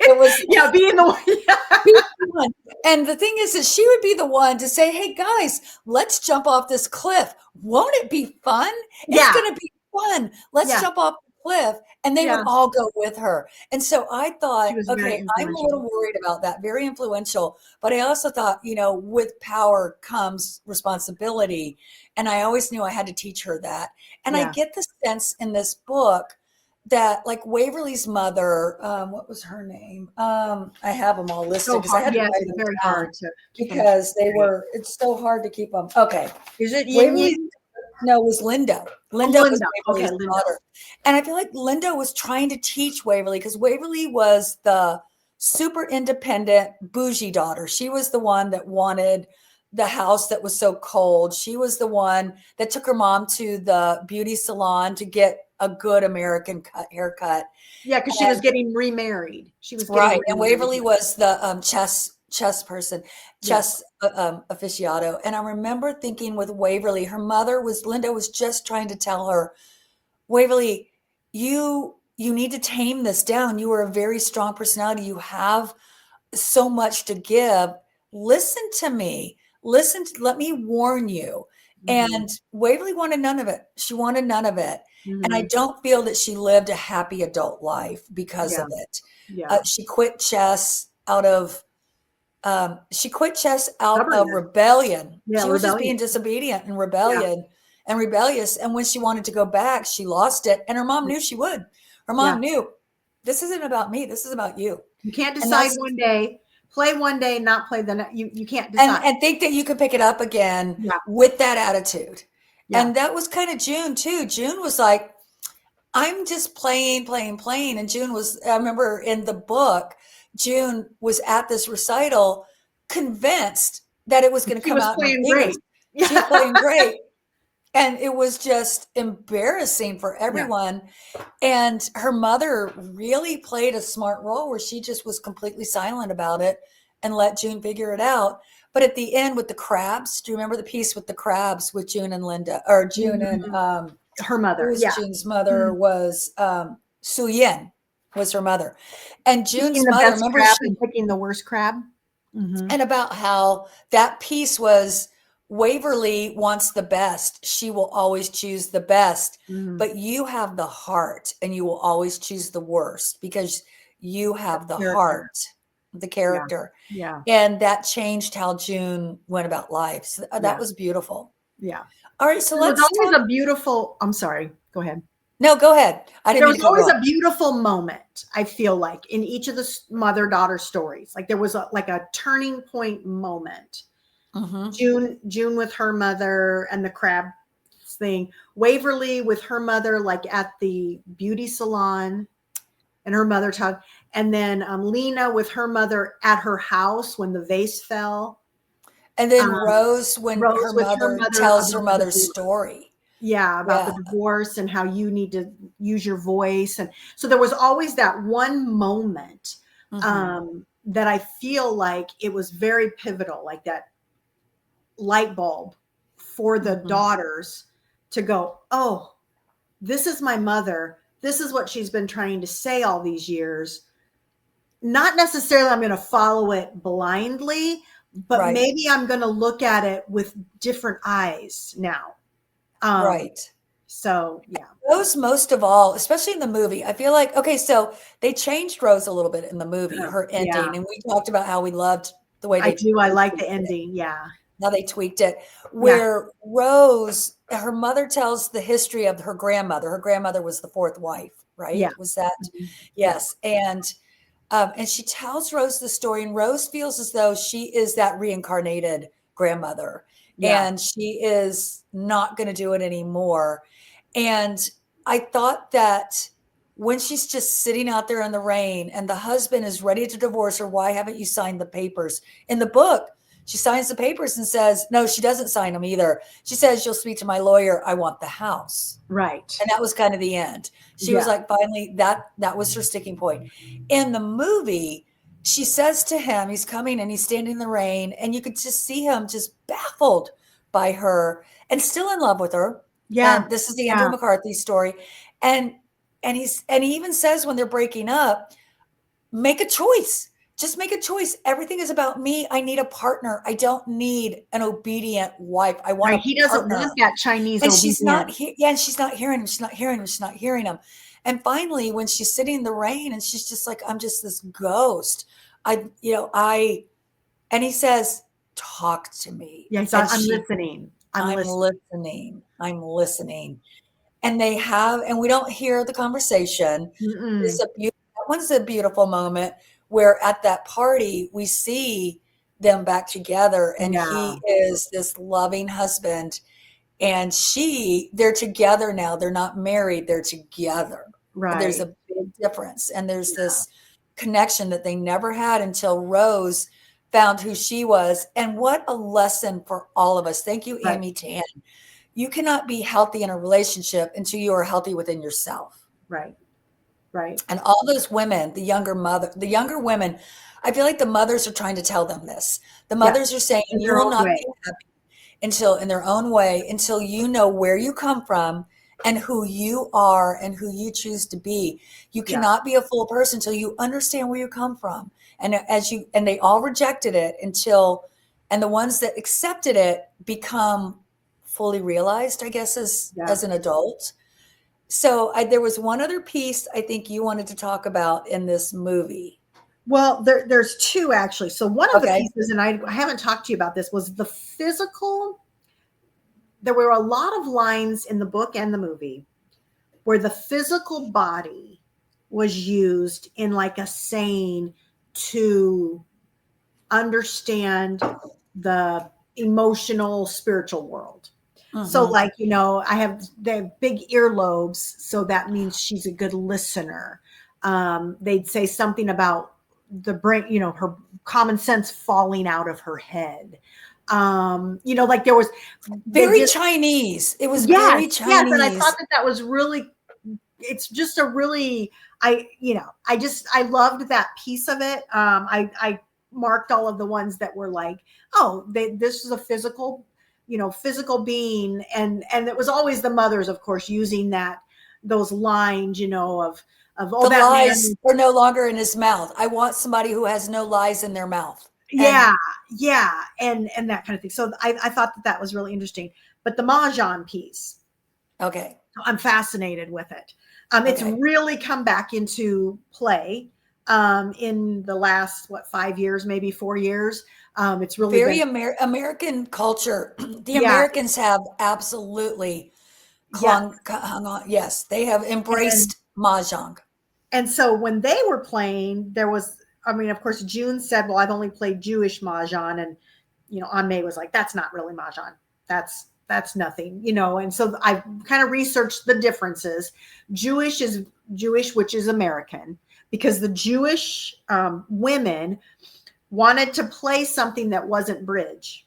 [SPEAKER 1] It was
[SPEAKER 2] Yeah, being the one. Yeah.
[SPEAKER 1] being the one. And the thing is that she would be the one to say, hey guys, let's jump off this cliff. Won't it be fun? It's
[SPEAKER 2] Yeah.
[SPEAKER 1] going to be fun. Let's
[SPEAKER 2] Yeah.
[SPEAKER 1] jump off the cliff. And they would
[SPEAKER 2] Yeah.
[SPEAKER 1] all go with her. And so I thought,
[SPEAKER 2] She was very
[SPEAKER 1] okay, I'm a
[SPEAKER 2] influential.
[SPEAKER 1] little worried about that. Very influential. But I also thought, with power comes responsibility. And I always knew I had to teach her that. And I
[SPEAKER 2] Yeah.
[SPEAKER 1] get the sense in this book that, like, Waverly's mother, what was her name? I have them all listed
[SPEAKER 2] So
[SPEAKER 1] because I
[SPEAKER 2] hard.
[SPEAKER 1] had to
[SPEAKER 2] Yes,
[SPEAKER 1] write
[SPEAKER 2] it's
[SPEAKER 1] them
[SPEAKER 2] very
[SPEAKER 1] down
[SPEAKER 2] hard to keep them
[SPEAKER 1] because
[SPEAKER 2] straight.
[SPEAKER 1] it's so hard to keep them. Okay.
[SPEAKER 2] Is it Yin
[SPEAKER 1] Waverly,
[SPEAKER 2] Yin?
[SPEAKER 1] no, it was Lindo.
[SPEAKER 2] Oh,
[SPEAKER 1] Lindo was
[SPEAKER 2] Linda. Okay,
[SPEAKER 1] Waverly's
[SPEAKER 2] Linda.
[SPEAKER 1] daughter. And I feel like Lindo was trying to teach Waverly, because Waverly was the super independent, bougie daughter. She was the one that wanted the house that was so cold. She was the one that took her mom to the beauty salon to get a good American haircut.
[SPEAKER 2] Yeah, because she was getting remarried. She was getting
[SPEAKER 1] Right. And
[SPEAKER 2] remarried.
[SPEAKER 1] Waverly was the chess person,
[SPEAKER 2] Yeah.
[SPEAKER 1] chess aficionado. And I remember thinking with Waverly, her mother was Linda was just trying to tell her, Waverly, you need to tame this down. You are a very strong personality. You have so much to give. Listen to me. Let me warn you.
[SPEAKER 2] Mhm.
[SPEAKER 1] And Waverly wanted none of it. She wanted none of it. And I
[SPEAKER 2] Mhm.
[SPEAKER 1] don't feel that she lived a happy adult life because
[SPEAKER 2] Yeah.
[SPEAKER 1] of it.
[SPEAKER 2] Yeah.
[SPEAKER 1] She quit chess out of
[SPEAKER 2] Stubbornness.
[SPEAKER 1] rebellion.
[SPEAKER 2] Yeah,
[SPEAKER 1] She was just being
[SPEAKER 2] rebellion.
[SPEAKER 1] disobedient and
[SPEAKER 2] Yeah.
[SPEAKER 1] rebellious. And when she wanted to go back, she lost it. And her mom knew she would. Her
[SPEAKER 2] Yeah.
[SPEAKER 1] mom knew this isn't about me. This is about you.
[SPEAKER 2] You can't
[SPEAKER 1] And
[SPEAKER 2] decide
[SPEAKER 1] that's
[SPEAKER 2] one day, play one day, not play the next. You can't decide.
[SPEAKER 1] and think that you can pick it up again
[SPEAKER 2] Yeah.
[SPEAKER 1] with that attitude.
[SPEAKER 2] Yeah.
[SPEAKER 1] And that was kind of June too. June was like, I'm just playing. And I remember in the book, June was at this recital convinced that it was going to
[SPEAKER 2] She
[SPEAKER 1] come
[SPEAKER 2] was
[SPEAKER 1] out in her
[SPEAKER 2] playing
[SPEAKER 1] fingers.
[SPEAKER 2] great.
[SPEAKER 1] She was
[SPEAKER 2] Yeah.
[SPEAKER 1] playing great. And it was just embarrassing for
[SPEAKER 2] Yeah.
[SPEAKER 1] everyone. And her mother really played a smart role where she just was completely silent about it and let June figure it out. But at the end with the crabs, do you remember the piece with the crabs with June and Linda, or June and
[SPEAKER 2] Mhm. Her
[SPEAKER 1] who
[SPEAKER 2] mother.
[SPEAKER 1] was
[SPEAKER 2] Yeah.
[SPEAKER 1] June's mother
[SPEAKER 2] Mhm.
[SPEAKER 1] was Su Yin was her mother. And
[SPEAKER 2] Picking
[SPEAKER 1] June's
[SPEAKER 2] the
[SPEAKER 1] mother,
[SPEAKER 2] best
[SPEAKER 1] remember
[SPEAKER 2] crab and picking the worst crab. Hmm.
[SPEAKER 1] and about how that piece was Waverly wants the best. She will always choose the best,
[SPEAKER 2] Hmm.
[SPEAKER 1] but you have the heart and you will always choose the worst because you have the
[SPEAKER 2] Character.
[SPEAKER 1] heart, the
[SPEAKER 2] Yeah.
[SPEAKER 1] character.
[SPEAKER 2] Yeah.
[SPEAKER 1] And that changed how June went about life. So that
[SPEAKER 2] Yeah.
[SPEAKER 1] was beautiful.
[SPEAKER 2] Yeah.
[SPEAKER 1] All right, so
[SPEAKER 2] There was
[SPEAKER 1] let's
[SPEAKER 2] always
[SPEAKER 1] talk.
[SPEAKER 2] a beautiful, I'm sorry, go ahead.
[SPEAKER 1] No, go ahead. I didn't
[SPEAKER 2] There
[SPEAKER 1] mean
[SPEAKER 2] was
[SPEAKER 1] to cut you
[SPEAKER 2] always
[SPEAKER 1] off.
[SPEAKER 2] a beautiful moment, I feel like, in each of the mother-daughter stories. Like there was like a turning point moment.
[SPEAKER 1] Mm-hmm.
[SPEAKER 2] June with her mother and the crab thing. Waverly with her mother, like at the beauty salon, and her mother talked. And then Lena with her mother at her house when the vase fell.
[SPEAKER 1] And then
[SPEAKER 2] Um,
[SPEAKER 1] Rose, when her
[SPEAKER 2] Rose with her
[SPEAKER 1] mother
[SPEAKER 2] mother
[SPEAKER 1] tells her
[SPEAKER 2] about the
[SPEAKER 1] mother's
[SPEAKER 2] divorce.
[SPEAKER 1] story.
[SPEAKER 2] Yeah, about the
[SPEAKER 1] Yeah.
[SPEAKER 2] divorce and how you need to use your voice. And so there was always that one moment
[SPEAKER 1] Mm-hmm.
[SPEAKER 2] that I feel like it was very pivotal, like that light bulb for the
[SPEAKER 1] Mm-hmm.
[SPEAKER 2] daughters to go, oh, this is my mother. This is what she's been trying to say all these years. Not necessarily I'm going to follow it blindly, but
[SPEAKER 1] Right.
[SPEAKER 2] maybe I'm going to look at it with different eyes now.
[SPEAKER 1] Right.
[SPEAKER 2] So yeah.
[SPEAKER 1] Rose, most of all, especially in the movie, I feel like, okay, so they changed Rose a little bit in the movie, her
[SPEAKER 2] Yeah,
[SPEAKER 1] ending. And we talked about how we loved the way
[SPEAKER 2] I do. I
[SPEAKER 1] they
[SPEAKER 2] like the
[SPEAKER 1] tweaked it.
[SPEAKER 2] ending. Yeah.
[SPEAKER 1] How they tweaked it.
[SPEAKER 2] Yeah.
[SPEAKER 1] Where Rose, her mother tells the history of her grandmother. Her grandmother was the fourth wife,
[SPEAKER 2] Yeah.
[SPEAKER 1] right? Was that?
[SPEAKER 2] Mhm. Yeah.
[SPEAKER 1] Yes. And she tells Rose the story, and Rose feels as though she is that reincarnated grandmother,
[SPEAKER 2] Yeah.
[SPEAKER 1] and she is not going to do it anymore. And I thought that when she's just sitting out there in the rain and the husband is ready to divorce her, why haven't you signed the papers? In the book, she signs the papers and says, no, she doesn't sign them either. She says, you'll speak to my lawyer. I want the house.
[SPEAKER 2] Right.
[SPEAKER 1] And that was kind of the end. She was
[SPEAKER 2] Yeah.
[SPEAKER 1] like, finally, that was her sticking point. In the movie, she says to him, he's coming and he's standing in the rain, and you could just see him just baffled by her and still in love with her.
[SPEAKER 2] Yeah.
[SPEAKER 1] And this is the Andrew
[SPEAKER 2] Yeah.
[SPEAKER 1] McCarthy story. And he even says when they're breaking up, make a choice. Just make a choice. Everything is about me. I need a partner. I don't need an obedient wife. I want
[SPEAKER 2] Right.
[SPEAKER 1] a
[SPEAKER 2] He doesn't
[SPEAKER 1] partner.
[SPEAKER 2] want that Chinese
[SPEAKER 1] And she's not
[SPEAKER 2] obedience.
[SPEAKER 1] here. Yeah, and she's not hearing him. She's not hearing him. She's not hearing him. And finally, when she's sitting in the rain and she's just like, I'm just this ghost. And he says, talk to me.
[SPEAKER 2] Yeah. He's
[SPEAKER 1] And
[SPEAKER 2] I'm listening. I'm
[SPEAKER 1] I'm
[SPEAKER 2] listening.
[SPEAKER 1] listening. I'm listening. And and we don't hear the conversation.
[SPEAKER 2] Mm-mm.
[SPEAKER 1] That one's a beautiful moment where at that party, we see them back together and
[SPEAKER 2] Yeah.
[SPEAKER 1] he is this loving husband and they're together now. They're not married, they're together. There's
[SPEAKER 2] Right.
[SPEAKER 1] a big difference. And there's
[SPEAKER 2] Yeah.
[SPEAKER 1] this connection that they never had until Rose found who she was. And what a lesson for all of us. Thank you,
[SPEAKER 2] Right.
[SPEAKER 1] Amy Tan. You cannot be healthy in a relationship until you are healthy within yourself.
[SPEAKER 2] Right. Right.
[SPEAKER 1] And all those women, the younger women, I feel like the mothers are trying to tell them this. The
[SPEAKER 2] Yeah.
[SPEAKER 1] mothers are saying,
[SPEAKER 2] In
[SPEAKER 1] you
[SPEAKER 2] their
[SPEAKER 1] will
[SPEAKER 2] own
[SPEAKER 1] not be
[SPEAKER 2] way.
[SPEAKER 1] happy until, in their own way, until you know where you come from and who you are and who you choose to be. You
[SPEAKER 2] Yeah.
[SPEAKER 1] cannot be a full person until you understand where you come from. And they all rejected it and the ones that accepted it become fully realized, I guess,
[SPEAKER 2] Yeah.
[SPEAKER 1] as an adult. So there was one other piece I think you wanted to talk about in this movie.
[SPEAKER 2] Well, there's two actually. So one of the
[SPEAKER 1] Okay.
[SPEAKER 2] pieces, and I haven't talked to you about this, was the physical. There were a lot of lines in the book and the movie where the physical body was used in like a saying to understand the emotional spiritual world. So
[SPEAKER 1] Hmm.
[SPEAKER 2] like, they have big earlobes, so that means she's a good listener. They'd say something about the brain, her common sense falling out of her head. Like they
[SPEAKER 1] Very
[SPEAKER 2] did.
[SPEAKER 1] Chinese. It was
[SPEAKER 2] Yes,
[SPEAKER 1] very
[SPEAKER 2] yes, and I thought
[SPEAKER 1] Chinese.
[SPEAKER 2] that was really, it's just a really, I loved that piece of it. I marked all of the ones that were like, oh, this is a physical being, and it was always the mothers, of course, using those lines, of oh,
[SPEAKER 1] The
[SPEAKER 2] that
[SPEAKER 1] lies
[SPEAKER 2] man.
[SPEAKER 1] are no longer in his mouth. I want somebody who has no lies in their mouth. And
[SPEAKER 2] Yeah, yeah, and that kind of thing. So I thought that was really interesting. But the mahjong piece,
[SPEAKER 1] okay,
[SPEAKER 2] I'm fascinated with it. It's
[SPEAKER 1] okay.
[SPEAKER 2] really come back into play in the last 5 years, maybe 4 years. It's really
[SPEAKER 1] Very
[SPEAKER 2] been,
[SPEAKER 1] American culture. The
[SPEAKER 2] yeah,
[SPEAKER 1] Americans have absolutely
[SPEAKER 2] yeah.
[SPEAKER 1] hung on. Yes, they have
[SPEAKER 2] And
[SPEAKER 1] embraced mahjong.
[SPEAKER 2] so when they were playing, there was, I mean, of course, June said, "Well, I've only played Jewish mahjong," and May was like, "That's not really mahjong. That's nothing," And so I kind of researched the differences. Jewish is Jewish, which is American, because the Jewish women wanted to play something that wasn't bridge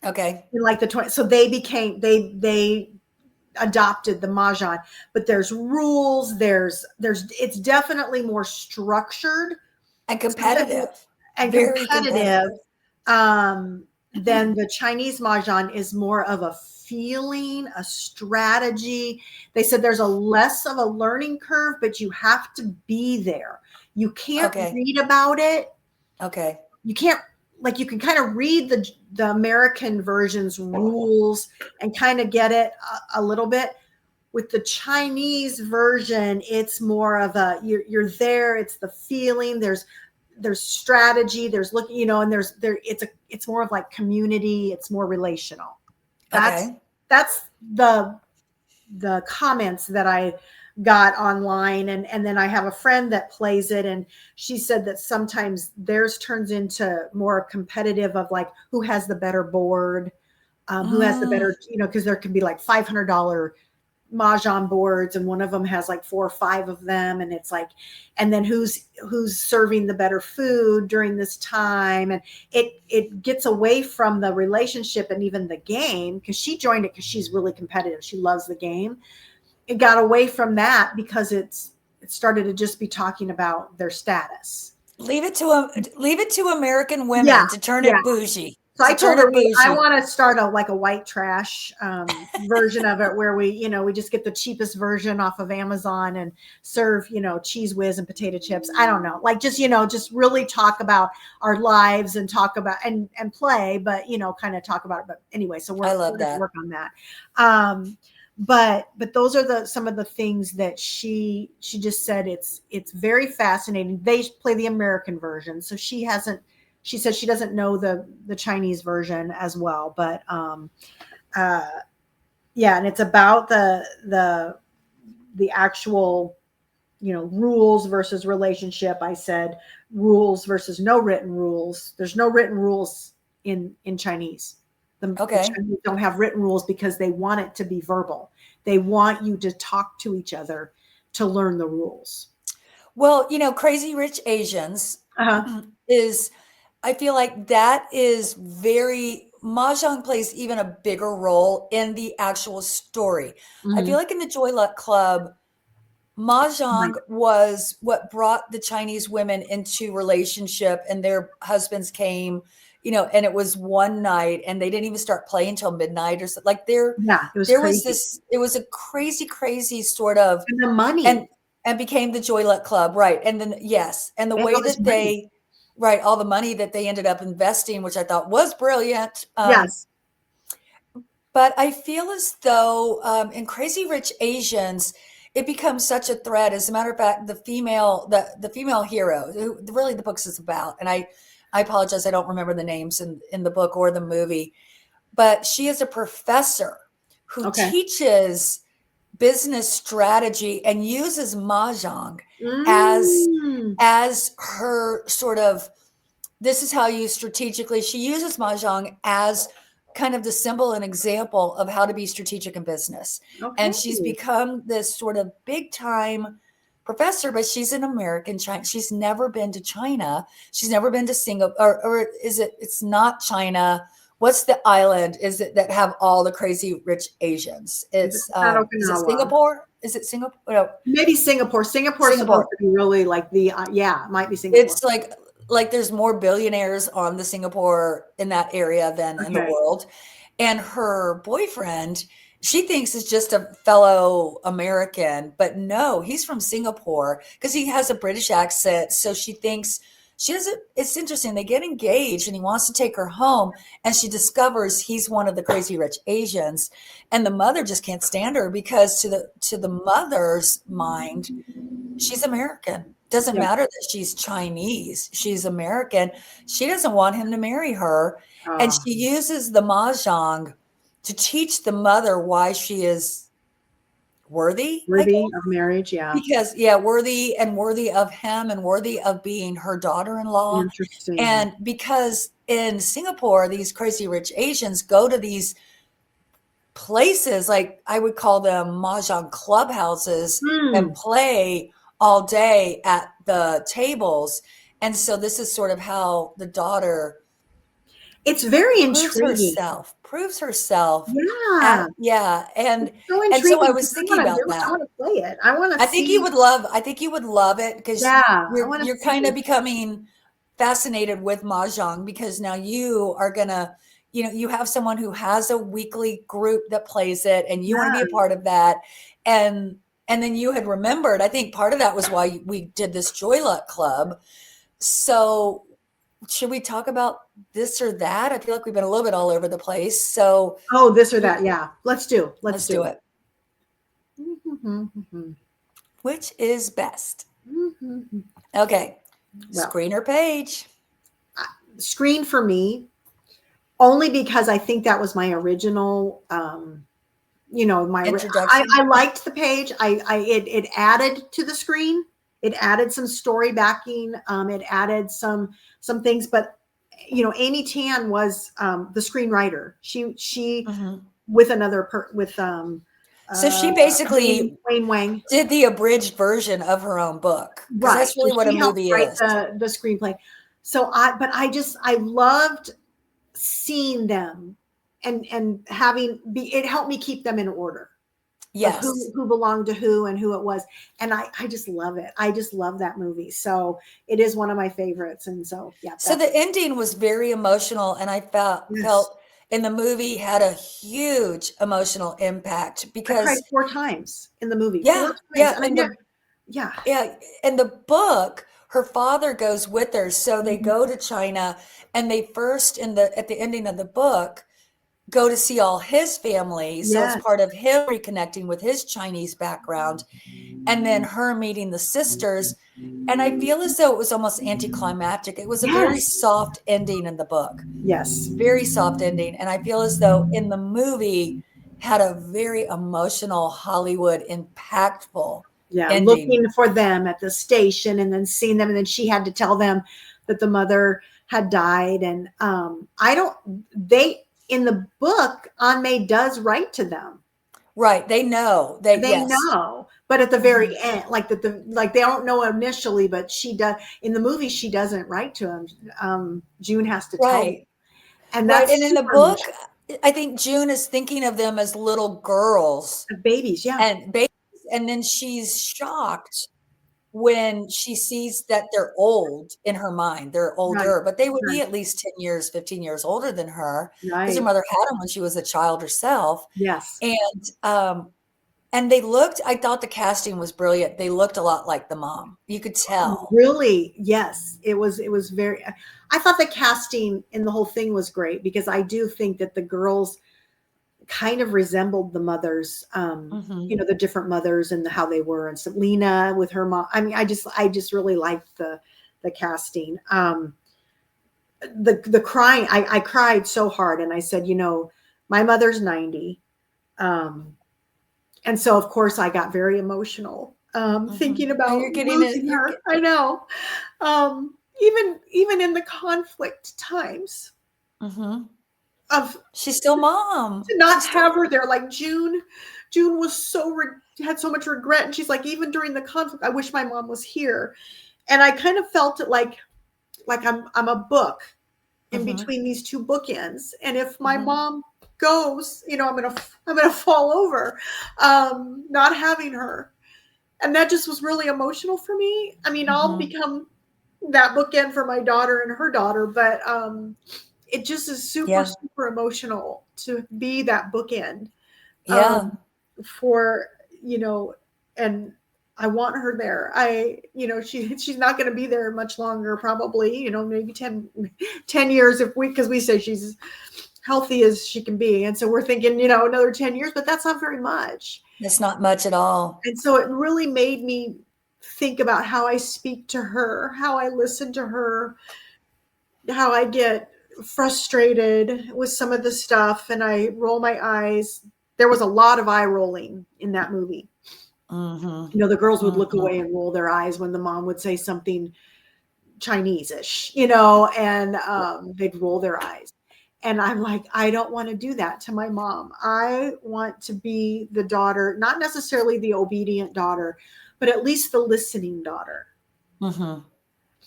[SPEAKER 1] Okay,
[SPEAKER 2] in like the 20, so they adopted the mahjong. But there's rules, it's definitely more structured,
[SPEAKER 1] and
[SPEAKER 2] it's definitely,
[SPEAKER 1] competitive.
[SPEAKER 2] and
[SPEAKER 1] Very
[SPEAKER 2] competitive.
[SPEAKER 1] competitive.
[SPEAKER 2] Then the Chinese mahjong is more of a feeling, a strategy. They said there's a less of a learning curve, but you have to be there. You can't
[SPEAKER 1] Okay,
[SPEAKER 2] read about it.
[SPEAKER 1] okay,
[SPEAKER 2] You can't, like, you can kind of read the American version's rules and kind of get it a little bit. With the Chinese version, it's more of a, you're there, it's the feeling, there's strategy, there's looking, and it's more of like community, it's more relational. That's
[SPEAKER 1] okay.
[SPEAKER 2] that's the comments that I got online. And then I have a friend that plays it, and she said that sometimes theirs turns into more competitive, of like who has the better board, who has the
[SPEAKER 1] Mm,
[SPEAKER 2] better, because there can be like $500 mahjong boards, and one of them has like 4 or 5 of them, and it's like, and then who's serving the better food during this time. And it gets away from the relationship and even the game, because she joined it because she's really competitive, she loves the game. It got away from that because it started to just be talking about their status.
[SPEAKER 1] leave it to American
[SPEAKER 2] Yeah,
[SPEAKER 1] women to turn
[SPEAKER 2] yeah.
[SPEAKER 1] it bougie.
[SPEAKER 2] So I
[SPEAKER 1] To
[SPEAKER 2] told
[SPEAKER 1] turn
[SPEAKER 2] her,
[SPEAKER 1] it
[SPEAKER 2] I
[SPEAKER 1] bougie.
[SPEAKER 2] want to start like a white trash version of it, where we just get the cheapest version off of Amazon and serve, cheese whiz and potato chips. I don't know, like, just really talk about our lives and talk about and play, but kind of talk about it. But anyway, so
[SPEAKER 1] I
[SPEAKER 2] we're
[SPEAKER 1] love
[SPEAKER 2] going to
[SPEAKER 1] that.
[SPEAKER 2] work on that. But those are some of the things that she just said. It's very fascinating. They play the American version, so she says she doesn't know the Chinese version as well. But uh yeah, and it's about the actual, rules versus relationship. I said rules versus no written rules. There's no written rules in Chinese. The
[SPEAKER 1] Okay.
[SPEAKER 2] Chinese don't have written rules because they want it to be verbal. They want you to talk to each other to learn the rules.
[SPEAKER 1] Well, Crazy Rich Asians
[SPEAKER 2] Uh-huh.
[SPEAKER 1] is I feel like that is very Mahjong plays even a bigger role in the actual story. I feel
[SPEAKER 2] Mhm.
[SPEAKER 1] like in the Joy Luck Club,
[SPEAKER 2] Right.
[SPEAKER 1] Mahjong was what brought the Chinese women into relationship, and their husbands came, and it was one night, and they didn't even start playing until midnight or something. Like
[SPEAKER 2] Yeah, it was
[SPEAKER 1] there was
[SPEAKER 2] crazy.
[SPEAKER 1] this, it was a crazy, crazy sort of,
[SPEAKER 2] And the money.
[SPEAKER 1] and became the Joy Luck Club, right? And then yes, and the
[SPEAKER 2] They had all
[SPEAKER 1] way
[SPEAKER 2] this
[SPEAKER 1] that
[SPEAKER 2] money.
[SPEAKER 1] they, right, all the money that they ended up investing, which I thought was brilliant.
[SPEAKER 2] Yes.
[SPEAKER 1] But I feel as though in Crazy Rich Asians, it becomes such a threat. As a matter of fact, the female hero, who really the book is about, and I apologize, I don't remember the names in the book or the movie, but she is a professor who
[SPEAKER 2] Okay.
[SPEAKER 1] teaches business strategy and uses mahjong as
[SPEAKER 2] Mm.
[SPEAKER 1] her sort of, this is how you strategically, she uses mahjong as kind of the symbol and example of how to be strategic in business. And she's
[SPEAKER 2] Okay.
[SPEAKER 1] become this sort of big time professor, but she's an American China. She's never been to China. She's never been to Singapore, or is it, it's not China. What's the island is it that have all the crazy rich Asians?
[SPEAKER 2] It's
[SPEAKER 1] It's
[SPEAKER 2] not
[SPEAKER 1] is it
[SPEAKER 2] Okinawa.
[SPEAKER 1] Singapore? Is it Singapore? No,
[SPEAKER 2] Maybe Singapore. Singapore is supposed
[SPEAKER 1] Singapore.
[SPEAKER 2] to be really like the yeah, it might be Singapore.
[SPEAKER 1] It's like there's more billionaires on the Singapore in that area than in the
[SPEAKER 2] Okay.
[SPEAKER 1] world. And her boyfriend, she thinks is just a fellow American, but no, he's from Singapore because he has a British accent. So she thinks she doesn't. It's interesting. They get engaged and he wants to take her home, and she discovers he's one of the crazy rich Asians. And the mother just can't stand her because to the mother's mind, she's American. Doesn't
[SPEAKER 2] Yeah.
[SPEAKER 1] matter that she's Chinese. She's American. She doesn't want him to marry her. And
[SPEAKER 2] Uh,
[SPEAKER 1] she uses the mahjong to teach the mother why she is worthy, I
[SPEAKER 2] worthy
[SPEAKER 1] guess.
[SPEAKER 2] of marriage. Yeah.
[SPEAKER 1] Because, yeah, worthy and worthy of him and worthy of being her daughter in law.
[SPEAKER 2] Interesting.
[SPEAKER 1] And because in Singapore, these crazy rich Asians go to these places, like I would call them mahjong clubhouses, and
[SPEAKER 2] Hmm.
[SPEAKER 1] play all day at the tables. And so this is sort of how the daughter
[SPEAKER 2] It's very
[SPEAKER 1] proves
[SPEAKER 2] intriguing.
[SPEAKER 1] herself, proves herself
[SPEAKER 2] Yeah.
[SPEAKER 1] at, yeah.
[SPEAKER 2] It's
[SPEAKER 1] And
[SPEAKER 2] so
[SPEAKER 1] so I
[SPEAKER 2] intriguing because
[SPEAKER 1] was
[SPEAKER 2] I
[SPEAKER 1] thinking
[SPEAKER 2] want to
[SPEAKER 1] about
[SPEAKER 2] do it. I
[SPEAKER 1] that.
[SPEAKER 2] want to play it. I want to
[SPEAKER 1] I think you
[SPEAKER 2] see.
[SPEAKER 1] would love, I think you would love it because
[SPEAKER 2] Yeah. I want to
[SPEAKER 1] you're kind of
[SPEAKER 2] see.
[SPEAKER 1] becoming fascinated with mahjong because now you are gonna, you have someone who has a weekly group that plays it, and you want to be a
[SPEAKER 2] Yeah.
[SPEAKER 1] part of that. And then you had remembered. I think part of that was why we did this Joy Luck Club. So should we talk about this or that? I feel like we've been a little bit all over the place. So
[SPEAKER 2] Oh, this or that. Yeah. Let's do. Let's
[SPEAKER 1] let's do
[SPEAKER 2] do.
[SPEAKER 1] it.
[SPEAKER 2] Mhm.
[SPEAKER 1] Which is best?
[SPEAKER 2] Mhm.
[SPEAKER 1] Okay,
[SPEAKER 2] Well,
[SPEAKER 1] screen or page?
[SPEAKER 2] screen for me only because I think that was my original
[SPEAKER 1] Introduction.
[SPEAKER 2] I liked the page. It added to the screen. It added some story backing. It added some things, but Amy Tan was the screenwriter. She
[SPEAKER 1] Mhm.
[SPEAKER 2] with another with
[SPEAKER 1] So she
[SPEAKER 2] Wayne,
[SPEAKER 1] basically
[SPEAKER 2] Wayne Wang.
[SPEAKER 1] did the abridged version of her own book because
[SPEAKER 2] Right.
[SPEAKER 1] that's
[SPEAKER 2] So
[SPEAKER 1] really what a
[SPEAKER 2] she helped
[SPEAKER 1] movie
[SPEAKER 2] write
[SPEAKER 1] is.
[SPEAKER 2] the screenplay. But I loved seeing them and having it helped me keep them in order of
[SPEAKER 1] Yes.
[SPEAKER 2] who belonged to who and who it was. And I just love it. I just love that movie. So it is one of my favorites. And so yeah,
[SPEAKER 1] So
[SPEAKER 2] that's
[SPEAKER 1] the ending was very emotional, and I
[SPEAKER 2] yes.
[SPEAKER 1] felt in the movie had a huge emotional impact
[SPEAKER 2] I cried
[SPEAKER 1] because,
[SPEAKER 2] 4 times in the movie.
[SPEAKER 1] yeah,
[SPEAKER 2] 4 times.
[SPEAKER 1] yeah,
[SPEAKER 2] And I never yeah.
[SPEAKER 1] in the book, her father goes with her, so they
[SPEAKER 2] Mhm.
[SPEAKER 1] go to China, and they first at the ending of the book go to see all his family. So it's
[SPEAKER 2] Yes.
[SPEAKER 1] part of him reconnecting with his Chinese background, and then her meeting the sisters. And I feel as though it was almost anticlimactic. It was a very
[SPEAKER 2] Yes.
[SPEAKER 1] soft ending in the book,
[SPEAKER 2] Yes.
[SPEAKER 1] very soft ending. And I feel as though in the movie had a very emotional, Hollywood, impactful
[SPEAKER 2] Yeah,
[SPEAKER 1] ending.
[SPEAKER 2] looking for them at the station and then seeing them, and then she had to tell them that the mother had died. And I don't they in the book, Anmei does write to them.
[SPEAKER 1] Right. They know. They
[SPEAKER 2] They
[SPEAKER 1] yes.
[SPEAKER 2] know, but at the very
[SPEAKER 1] Mhm.
[SPEAKER 2] end, like like they don't know initially, but she does in the movie. She doesn't write to him. June has to tell them,
[SPEAKER 1] Right.
[SPEAKER 2] and
[SPEAKER 1] Right. And
[SPEAKER 2] that's
[SPEAKER 1] in the
[SPEAKER 2] super
[SPEAKER 1] book,
[SPEAKER 2] emotional.
[SPEAKER 1] I think June is thinking of them as little girls
[SPEAKER 2] Babies, yeah,
[SPEAKER 1] and babies, and then she's shocked when she sees that they're old in her mind. They're
[SPEAKER 2] right,
[SPEAKER 1] older, but they would be
[SPEAKER 2] right,
[SPEAKER 1] at least 10 years, 15 years older than her because her
[SPEAKER 2] right.
[SPEAKER 1] mother had them when she was a child herself.
[SPEAKER 2] Yes,
[SPEAKER 1] And they looked, I thought the casting was brilliant. They looked a lot like the mom. You could tell.
[SPEAKER 2] really, yes. It was. It was very. I thought the casting in the whole thing was great because I do think that the girls kind of resembled the mothers,
[SPEAKER 1] Mhm.
[SPEAKER 2] the different mothers and how they were. And Selena with her mom. I mean, I just really liked the casting. The crying, I cried so hard, and I said, my mother's 90, um, and so of course I got very emotional, thinking
[SPEAKER 1] Mhm. And
[SPEAKER 2] about
[SPEAKER 1] you're getting it.
[SPEAKER 2] losing her. I know, even in the conflict times
[SPEAKER 1] Mhm.
[SPEAKER 2] of
[SPEAKER 1] She's still mom.
[SPEAKER 2] to not
[SPEAKER 1] She's still
[SPEAKER 2] have her there. Like June was had so much regret, and she's like, even during the conflict, I wish my mom was here. And I kind of felt it like I'm a book in
[SPEAKER 1] Mhm.
[SPEAKER 2] between these two bookends, and if my
[SPEAKER 1] Mhm.
[SPEAKER 2] mom goes, I'm gonna fall over, not having her. And that just was really emotional for me. I mean, I'll
[SPEAKER 1] Mhm.
[SPEAKER 2] become that bookend for my daughter and her daughter, but it just is super,
[SPEAKER 1] Yeah.
[SPEAKER 2] super emotional to be that bookend,
[SPEAKER 1] Yeah.
[SPEAKER 2] um, for, you know, and I want her there. She's not going to be there much longer, probably, maybe 10 years because we say she's healthy as she can be. And so we're thinking, another 10 years, but that's not very much.
[SPEAKER 1] It's not much at all.
[SPEAKER 2] And so it really made me think about how I speak to her, how I listen to her, how I get frustrated with some of the stuff and I roll my eyes. There was a lot of eye rolling in that movie.
[SPEAKER 1] Mhm.
[SPEAKER 2] The girls would look
[SPEAKER 1] Mhm.
[SPEAKER 2] away and roll their eyes when the mom would say something Chinese-ish, and they'd roll their eyes. And I'm like, I don't want to do that to my mom. I want to be the daughter, not necessarily the obedient daughter, but at least the listening daughter,
[SPEAKER 1] Mhm.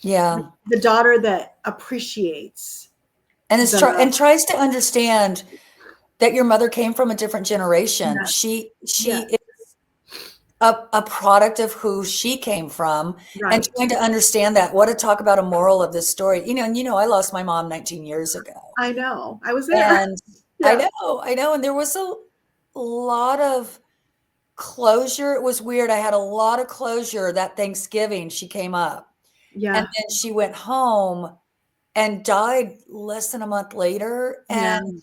[SPEAKER 1] Yeah.
[SPEAKER 2] the daughter that appreciates
[SPEAKER 1] And
[SPEAKER 2] the,
[SPEAKER 1] and tries to understand that your mother came from a different generation.
[SPEAKER 2] yes,
[SPEAKER 1] She
[SPEAKER 2] yes,
[SPEAKER 1] is a product of who she came from and
[SPEAKER 2] right.
[SPEAKER 1] trying to understand that. What to talk about a moral of this story. And I lost my mom 19 years ago.
[SPEAKER 2] I know. I was there.
[SPEAKER 1] And
[SPEAKER 2] Yeah.
[SPEAKER 1] I know. And there was a lot of closure. It was weird. I had a lot of closure that Thanksgiving she came up. And
[SPEAKER 2] Yeah.
[SPEAKER 1] then she went home and died less than a month later.
[SPEAKER 2] Yeah.
[SPEAKER 1] And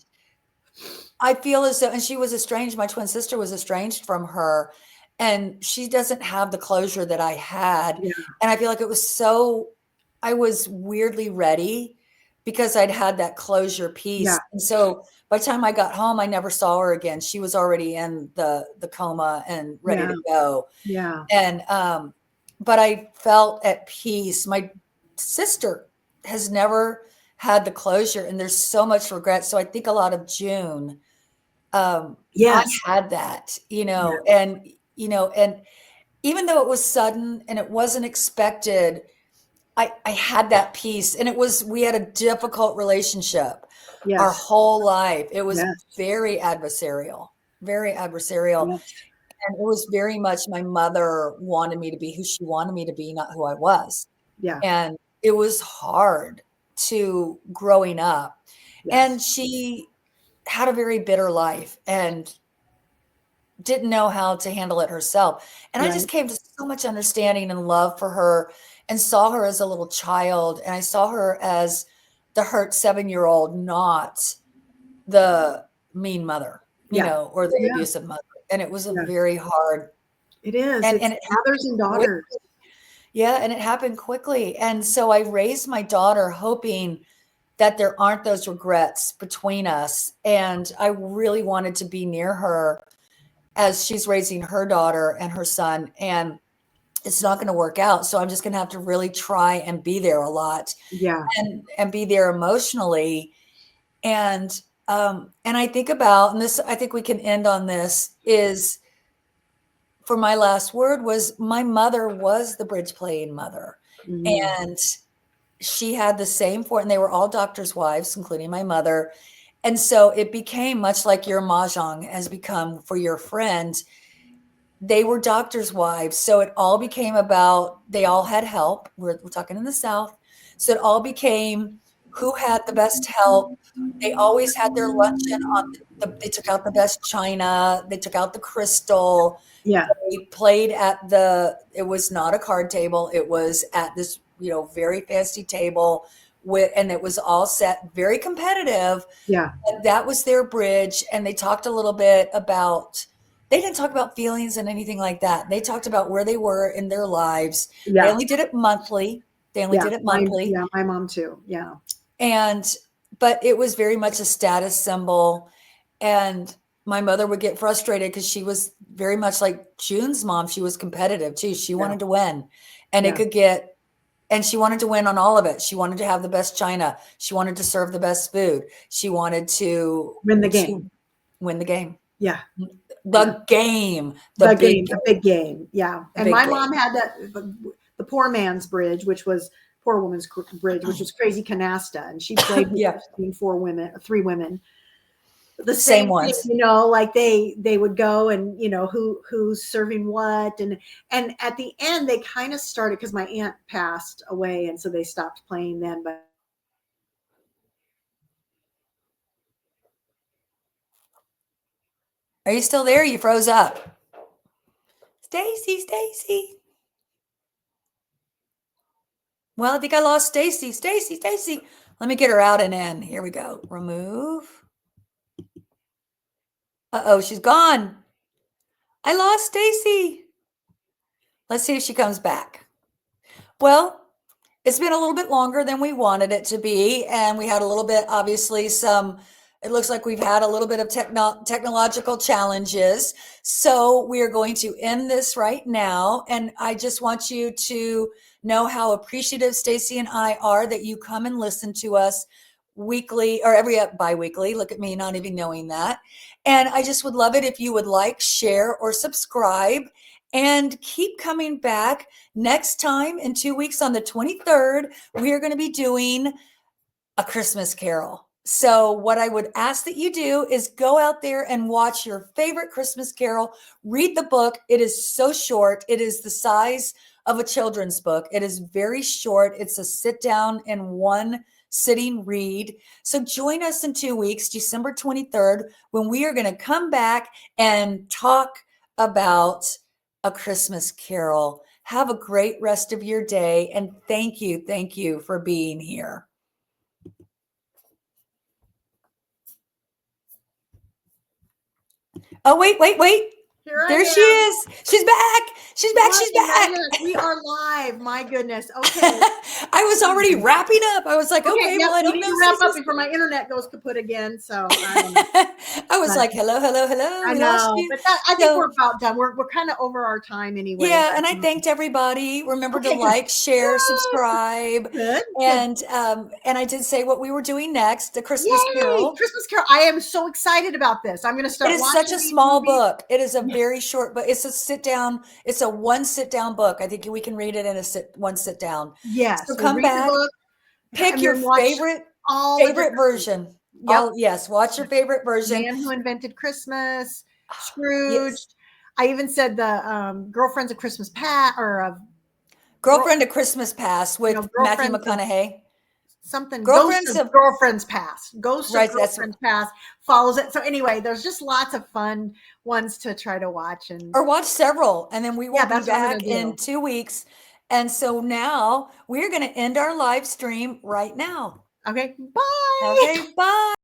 [SPEAKER 1] I feel as though, and she was estranged, my twin sister was estranged from her, and she doesn't have the closure that I had.
[SPEAKER 2] Yeah.
[SPEAKER 1] And I feel like I was weirdly ready because I'd had that closure
[SPEAKER 2] Yeah.
[SPEAKER 1] piece. And so by the time I got home, I never saw her again. She was already in the coma and ready
[SPEAKER 2] Yeah.
[SPEAKER 1] to go.
[SPEAKER 2] Yeah.
[SPEAKER 1] And but I felt at peace. My sister has never had the closure, and there's so much regret. So I think a lot of June, I
[SPEAKER 2] Yes.
[SPEAKER 1] had that,
[SPEAKER 2] Yeah.
[SPEAKER 1] and even though it was sudden and it wasn't expected, I had that peace, and we had a difficult relationship our
[SPEAKER 2] Yes.
[SPEAKER 1] whole life. It was
[SPEAKER 2] Yes.
[SPEAKER 1] very adversarial.
[SPEAKER 2] Yes.
[SPEAKER 1] And it was very much my mother wanted me to be who she wanted me to be, not who I was.
[SPEAKER 2] Yeah.
[SPEAKER 1] And it was hard to growing up.
[SPEAKER 2] Yes.
[SPEAKER 1] And she had a very bitter life and didn't know how to handle it herself. And I just
[SPEAKER 2] Right.
[SPEAKER 1] came to so much understanding and love for her and saw her as a little child. And I saw her as the hurt 7-year-old, not the mean mother,
[SPEAKER 2] Yeah.
[SPEAKER 1] or the
[SPEAKER 2] Yeah.
[SPEAKER 1] abusive mother. And it was a
[SPEAKER 2] Yeah.
[SPEAKER 1] very hard,
[SPEAKER 2] It is.
[SPEAKER 1] and
[SPEAKER 2] It's
[SPEAKER 1] it
[SPEAKER 2] fathers
[SPEAKER 1] happened
[SPEAKER 2] and
[SPEAKER 1] quick.
[SPEAKER 2] daughters.
[SPEAKER 1] Yeah, and it happened quickly. And so I raised my daughter hoping that there aren't those regrets between us. And I really wanted to be near her as she's raising her daughter and her son. And it's not going to work out. So I'm just going to have to really try and be there a lot
[SPEAKER 2] Yeah.
[SPEAKER 1] and be there emotionally. And And I think about, and this, I think we can end on this, is for my last word was my mother was the bridge playing mother.
[SPEAKER 2] Mhm.
[SPEAKER 1] And she had the same for, and they were all doctors' wives, including my mother. And so it became much like your mahjong has become for your friend. They were doctors' wives. So it all became about, they all had help. We're talking in the South. So it all became who had the best help. They always had their luncheon on they took out the best china. They took out the crystal.
[SPEAKER 2] Yeah.
[SPEAKER 1] We played at it was not a card table. It was at this, very fancy table and it was all set very competitive.
[SPEAKER 2] Yeah.
[SPEAKER 1] And that was their bridge. And they talked a little bit about, they didn't talk about feelings and anything like that. They talked about where they were in their lives. They
[SPEAKER 2] Yeah.
[SPEAKER 1] only did it monthly. They only did it monthly.
[SPEAKER 2] My mom too. Yeah.
[SPEAKER 1] But it was very much a status symbol. And my mother would get frustrated because she was very much like June's mom. She was competitive too. She
[SPEAKER 2] Yeah.
[SPEAKER 1] wanted to win. And
[SPEAKER 2] Yeah.
[SPEAKER 1] and she wanted to win on all of it. She wanted to have the best china. She wanted to serve the best food. She wanted to
[SPEAKER 2] Win the game.
[SPEAKER 1] win the game.
[SPEAKER 2] Yeah.
[SPEAKER 1] The game.
[SPEAKER 2] The game, the big game. Yeah. And my
[SPEAKER 1] game.
[SPEAKER 2] mom had the poor man's bridge, which was poor woman's bridge, which was crazy canasta. And she played
[SPEAKER 1] Yeah.
[SPEAKER 2] between three women. The
[SPEAKER 1] Same
[SPEAKER 2] same
[SPEAKER 1] ones.
[SPEAKER 2] thing, like they would go and who's serving what, and at the end they kind of started, because my aunt passed away and so they stopped playing then. But
[SPEAKER 1] Are you still there? You froze up. Stacy. Well, I think I lost Stacy. Stacy. Let me get her out and in. Here we go. Remove. Uh-oh, she's gone. I lost Stacy. Let's see if she comes back. Well, it's been a little bit longer than we wanted it to be, and we had a little bit, obviously, it looks like we've had a little bit of technological challenges. So we are going to end this right now, and I just want you to know how appreciative Staci and I are that you come and listen to us weekly or bi-weekly. Look at me not even knowing that. And I just would love it if you would like, share, or subscribe, and keep coming back. Next time in 2 weeks on the 23rd, we are going to be doing A Christmas Carol. So what I would ask that you do is go out there and watch your favorite Christmas Carol. Read the book. It is so short. It is the size of a children's book. It is very short. It's a sit down and one sitting read. So join us in 2 weeks, December 23rd, when we are going to come back and talk about A Christmas Carol. Have a great rest of your day. And thank you for being here. Oh, wait. There she is. She's back. She's back.
[SPEAKER 2] We are live. My goodness. Okay.
[SPEAKER 1] I was already wrapping up. I was like, okay, well, I don't
[SPEAKER 2] need
[SPEAKER 1] know.
[SPEAKER 2] to wrap up before my internet goes kaput again. So I don't know.
[SPEAKER 1] I was like, hello.
[SPEAKER 2] I know, but I think we're about done. We're kind of over our time anyway.
[SPEAKER 1] Yeah, and I thanked everybody. Remember to like, share, subscribe.
[SPEAKER 2] Good.
[SPEAKER 1] And I did say what we were doing next, the Christmas Carol.
[SPEAKER 2] Christmas Carol. I am so excited about this. I'm going to start.
[SPEAKER 1] It is such a small book. It is a very short book. It's a sit down. It's a one sit down book. I think we can read it in one sit down.
[SPEAKER 2] Yes.
[SPEAKER 1] So come back. Pick your favorite version.
[SPEAKER 2] Yep.
[SPEAKER 1] Yes, watch your favorite version.
[SPEAKER 2] Man Who Invented Christmas, Scrooge. Yes. I even said the Girlfriends of Christmas Past, or
[SPEAKER 1] Girlfriend of Christmas Past with Matthew McConaughey.
[SPEAKER 2] Ghosts of Girlfriend's Past. Ghosts of Girlfriend's Past follows it. So anyway, there's just lots of fun ones to try to watch, or
[SPEAKER 1] watch several, and then we will be back in 2 weeks. And so now we're going to end our live stream right now.
[SPEAKER 2] Okay, bye.
[SPEAKER 1] Okay, bye.